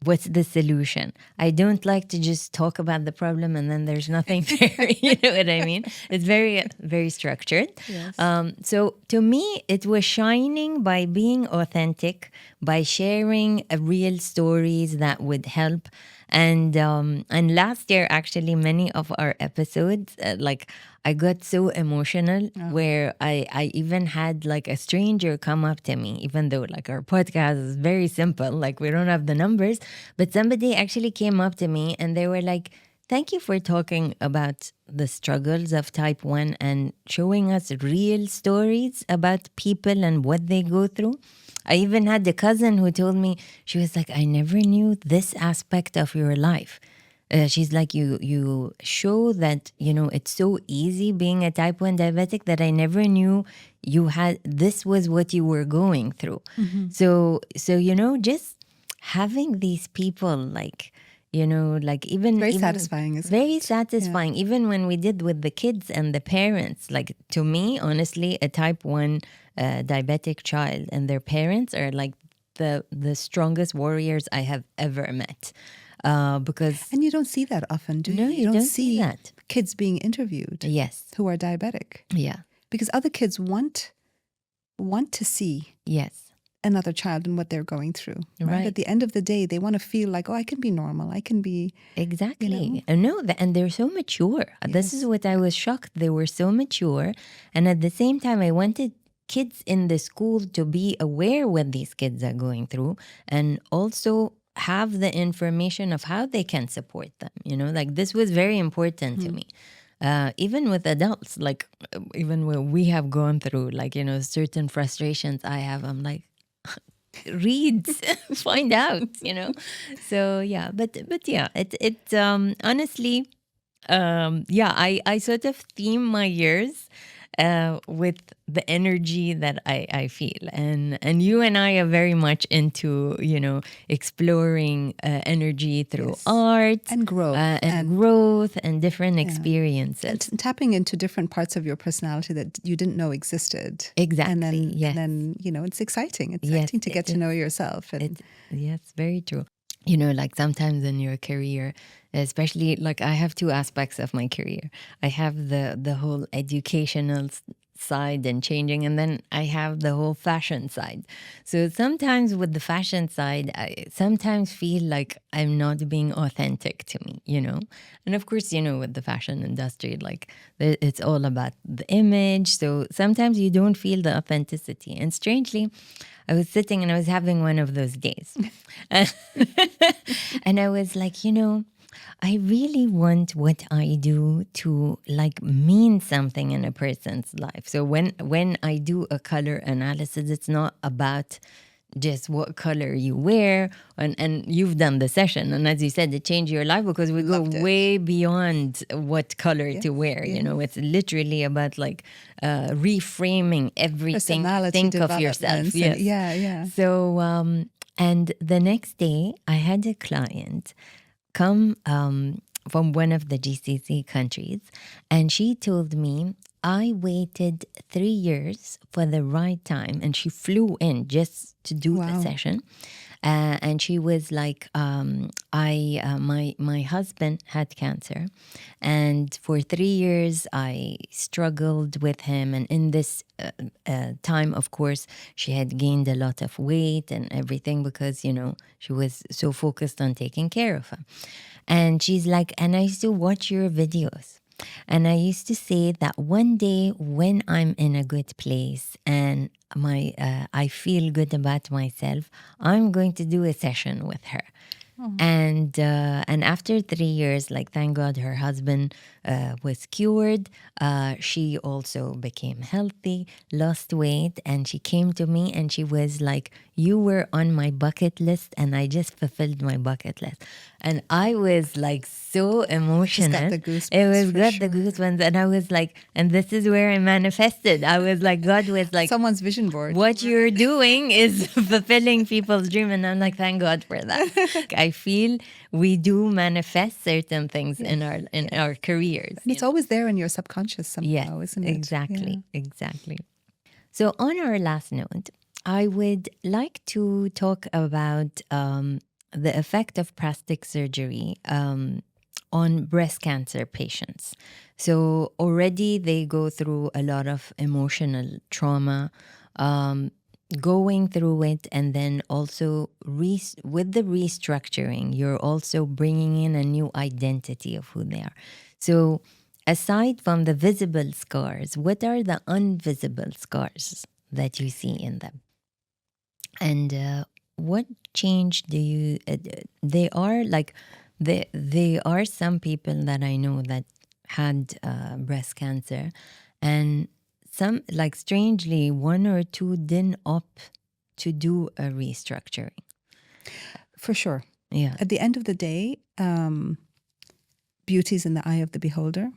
What's the solution? I don't like to just talk about the problem and then there's nothing there. You know what I mean? It's very, very structured. Yes. So to me, it was shining by being authentic, by sharing real stories that would help. And last year, actually, many of our episodes, like I got so emotional where I even had like a stranger come up to me, even though like our podcast is very simple, like we don't have the numbers, but somebody actually came up to me and they were like, thank you for talking about the struggles of type 1 and showing us real stories about people and what they go through. I even had a cousin who told me, she was like, I never knew this aspect of your life. She's like, you show that, it's so easy being a type 1 diabetic that I never knew this was what you were going through. So, just having these people like, like Very even satisfying, isn't very it? satisfying. Even when we did with the kids and the parents, like to me, honestly, a type 1 diabetic child and their parents are like the strongest warriors I have ever met. Because And you don't see that often, do you? no, you don't see see that. kids being interviewed Yes. who are diabetic. Yeah. Because other kids want to see Yes. another child and what they're going through. Right. At the end of the day, they want to feel like, oh, I can be normal. I can be Exactly. No, and they're so mature. This is what I was shocked. They were so mature. And at the same time, I wanted kids in the school to be aware what these kids are going through and also have the information of how they can support them. Like this was very important to me. Even with adults, like even when we have gone through, like, certain frustrations I have, I'm like, read, find out, So yeah, but yeah, it honestly, yeah, I sort of theme my years with the energy that I feel, and you and I are very much into exploring energy through art and growth and growth and different experiences, and tapping into different parts of your personality that you didn't know existed. Exactly. And then, yes. and then it's exciting. It's Yes, exciting to get to know yourself. And yes, very true. Like sometimes in your career, especially like I have two aspects of my career. I have the whole educational side and changing, and then I have the whole fashion side. So sometimes with the fashion side, I sometimes feel like I'm not being authentic to me, And of course, with the fashion industry, like it's all about the image. So sometimes you don't feel the authenticity. And strangely, I was sitting and I was having one of those days. And I was like, I really want what I do to like mean something in a person's life. So when I do a color analysis, it's not about just what color you wear, and you've done the session, and as you said, it changed your life because we go way beyond what color to wear. It's literally about like reframing everything. Think of yourself. Yes. Yeah. So and the next day I had a client come from one of the GCC countries, and she told me, I waited 3 years for the right time, and she flew in just to do the session. And she was like, my husband had cancer, and for 3 years I struggled with him. And in this time, of course, she had gained a lot of weight and everything because she was so focused on taking care of him. And she's like, and I used to watch your videos. And I used to say that one day when I'm in a good place and I feel good about myself, I'm going to do a session with her. And after 3 years, like thank God, her husband was cured. She also became healthy, lost weight, and she came to me and she was like, "You were on my bucket list, and I just fulfilled my bucket list." And I was like so emotional. Got the goosebumps, it was got the goosebumps, and I was like, and this is where I manifested. I was like, God was like, someone's vision board. What you're doing is fulfilling people's dream, and I'm like, thank God for that. I feel we do manifest certain things in our careers. And it's always there in your subconscious somehow, isn't it? Exactly. So on our last note, I would like to talk about the effect of plastic surgery on breast cancer patients. So already they go through a lot of emotional trauma. going through it, and then also with the restructuring, you're also bringing in a new identity of who they are. So aside from the visible scars, what are the invisible scars that you see in them? And what change do you they are like they are some people that I know that had breast cancer, and some, like, strangely, one or two didn't opt to do a restructuring. For sure. Yeah. At the end of the day, beauty is in the eye of the beholder.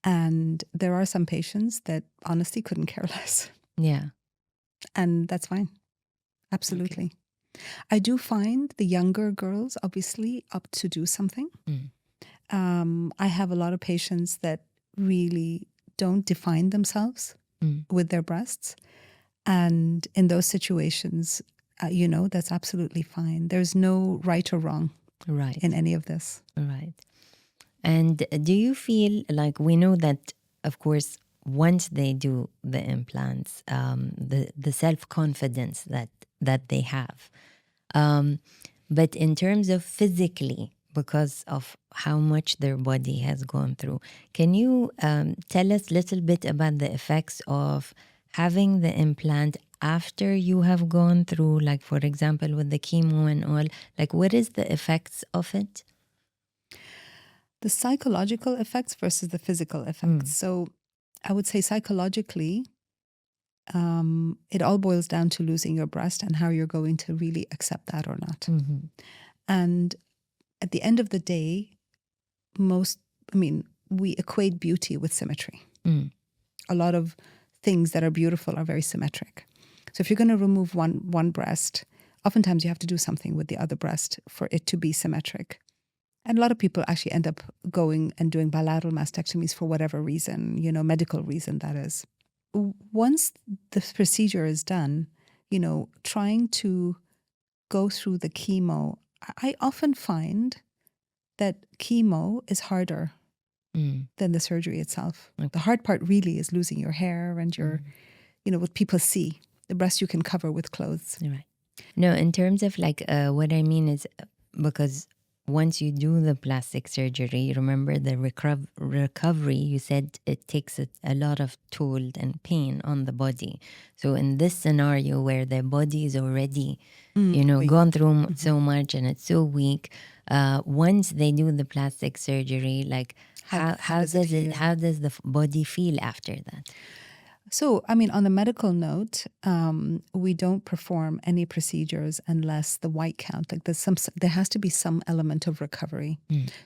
And there are some patients that honestly couldn't care less. Yeah. And that's fine. Absolutely. I do find the younger girls obviously opt to do something. I have a lot of patients that really don't define themselves with their breasts. And in those situations, that's absolutely fine. There's no right or wrong Right. in any of this. Right. And do you feel like, we know that, of course, once they do the implants, the self-confidence that they have. But in terms of physically, because of how much their body has gone through, can you tell us a little bit about the effects of having the implant after you have gone through, like, for example, with the chemo and all? Like, what is the effects of it? The psychological effects versus the physical effects. So I would say psychologically, it all boils down to losing your breast and how you're going to really accept that or not. And at the end of the day, we equate beauty with symmetry. A lot of things that are beautiful are very symmetric. So if you're going to remove one breast, oftentimes you have to do something with the other breast for it to be symmetric. And a lot of people actually end up going and doing bilateral mastectomies for whatever reason, medical reason that is. Once the procedure is done, trying to go through the chemo, I often find that chemo is harder than the surgery itself. Okay. The hard part really is losing your hair and your, what people see. The breast you can cover with clothes. Right. No, in terms of like, what I mean is, because once you do the plastic surgery, remember the recovery, you said it takes a lot of toll and pain on the body. So in this scenario where the body is already, gone through so much and it's so weak, once they do the plastic surgery, like how does the body feel after that? So, on the medical note, we don't perform any procedures unless the white count, like there has to be some element of recovery.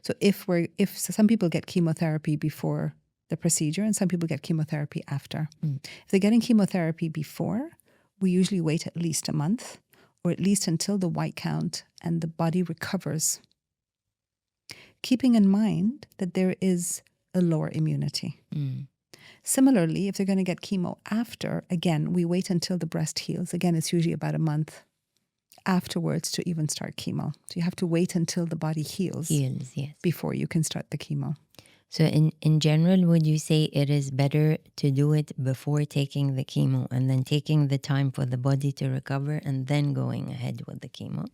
So if some people get chemotherapy before the procedure and some people get chemotherapy after. If they're getting chemotherapy before, we usually wait at least a month or at least until the white count and the body recovers. Keeping in mind that there is a lower immunity. Similarly, if they're going to get chemo after, again, we wait until the breast heals. Again, it's usually about a month afterwards to even start chemo. So you have to wait until the body heals yes, before you can start the chemo. So in general, would you say it is better to do it before taking the chemo and then taking the time for the body to recover and then going ahead with the chemo?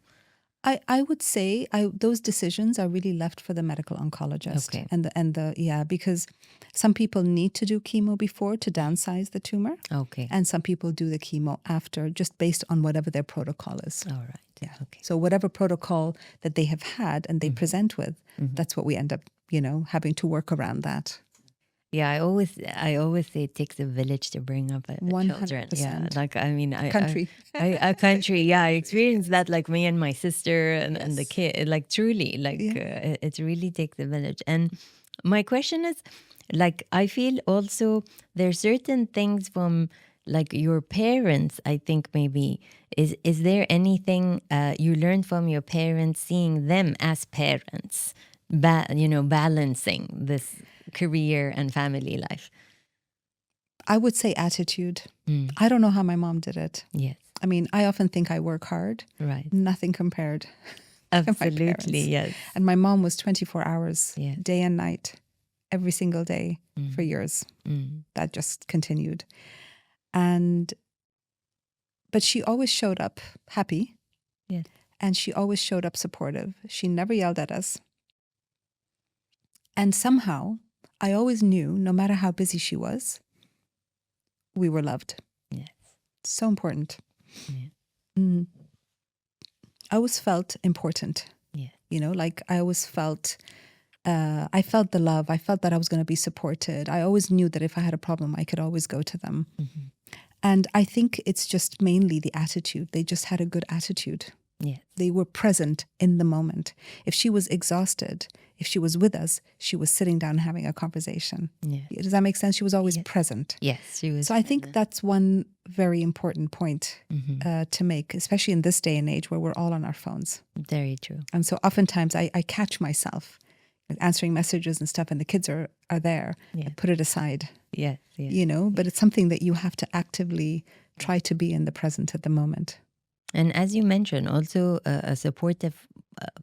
I would say those decisions are really left for the medical oncologist. Okay. Because some people need to do chemo before to downsize the tumor. Okay. And some people do the chemo after, just based on whatever their protocol is. All right. Yeah. Okay. So whatever protocol that they have had and they present with, that's what we end up, having to work around that. Yeah, I always say it takes a village to bring up children. Yeah, like country. A country. Yeah, I experienced that, like me and my sister and the kid. Like truly, like it really takes a village. And my question is, like, I feel also there's certain things from like your parents. I think maybe is there anything you learned from your parents, seeing them as parents, balancing this career and family life? I would say attitude. I don't know how my mom did it. Yes. I often think I work hard. Right. Nothing compared Absolutely, to my parents. Yes. And my mom was 24 hours, day and night, every single day for years. That just continued. And but she always showed up happy. Yes. And she always showed up supportive. She never yelled at us. And somehow, I always knew, no matter how busy she was, we were loved. Yes. So important. Yeah. I always felt important. Yeah. You know, like I always felt, I felt the love. I felt that I was going to be supported. I always knew that if I had a problem, I could always go to them. And I think it's just mainly the attitude. They just had a good attitude. Yes. They were present in the moment. If she was exhausted, if she was with us, she was sitting down having a conversation. Yeah. Does that make sense? She was always present. Yes, she was. So I think that's one very important point to make, especially in this day and age where we're all on our phones. Very true. And so oftentimes I catch myself answering messages and stuff, and the kids are there. Yeah. I put it aside. Yes. You know, but it's something that you have to actively try to be in the present at the moment. And as you mentioned, also a supportive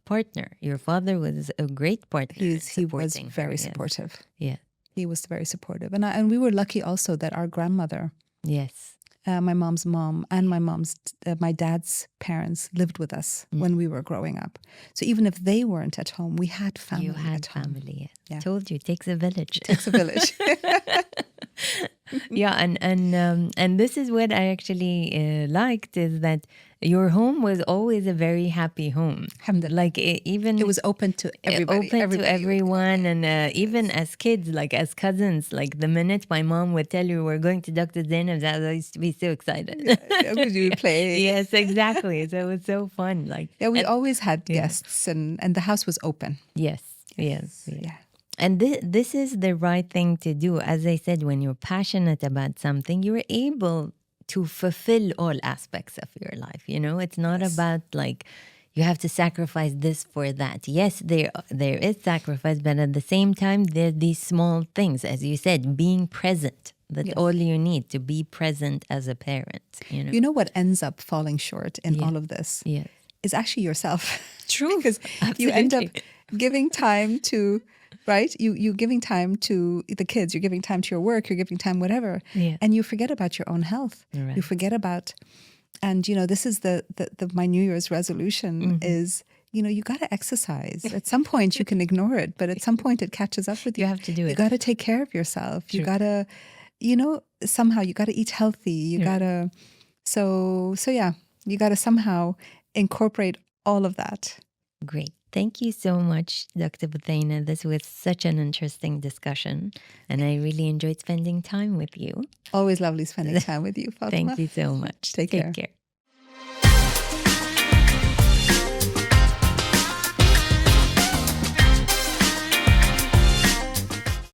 partner. Your father was a great partner. He was very supportive. Yeah. He was very supportive. And we were lucky also that our grandmother, Yes. My mom's mom and my dad's parents lived with us when we were growing up. So even if they weren't at home, we had family. You had at home. family. Yeah. Told you, it takes a village. It takes a village. Yeah, and this is what I actually liked, is that your home was always a very happy home. Alhamdulillah. Like even It was open to everybody. to everyone, and even as kids, like as cousins, like the minute my mom would tell you we're going to Dr. Zainab, I used to be so excited. Because you would play. Yes, exactly. So it was so fun. Like We always had guests, and the house was open. Yes. Yeah. And this is the right thing to do. As I said, when you're passionate about something, you're able to fulfill all aspects of your life. You know, it's not about like you have to sacrifice this for that. Yes, there is sacrifice, but at the same time, there are these small things, as you said, being present. That's all you need, to be present as a parent. You know what ends up falling short in all of this? Yes. Is actually yourself. True. Because you end up giving time to, right? You giving time to the kids, you're giving time to your work, you're giving time whatever. Yeah. And you forget about your own health. Right. You forget about, and you know, this is my New Year's resolution is, you know, you got to exercise. At some point you can ignore it, but at some point it catches up with you. You have to do it. You got to take care of yourself. You got to, you know, somehow you got to eat healthy. You got to, so yeah, you got to somehow incorporate all of that. Great. Thank you so much, Dr. Buthainah. This was such an interesting discussion, and I really enjoyed spending time with you. Always lovely spending time with you, Fatima. Thank you so much. Take care.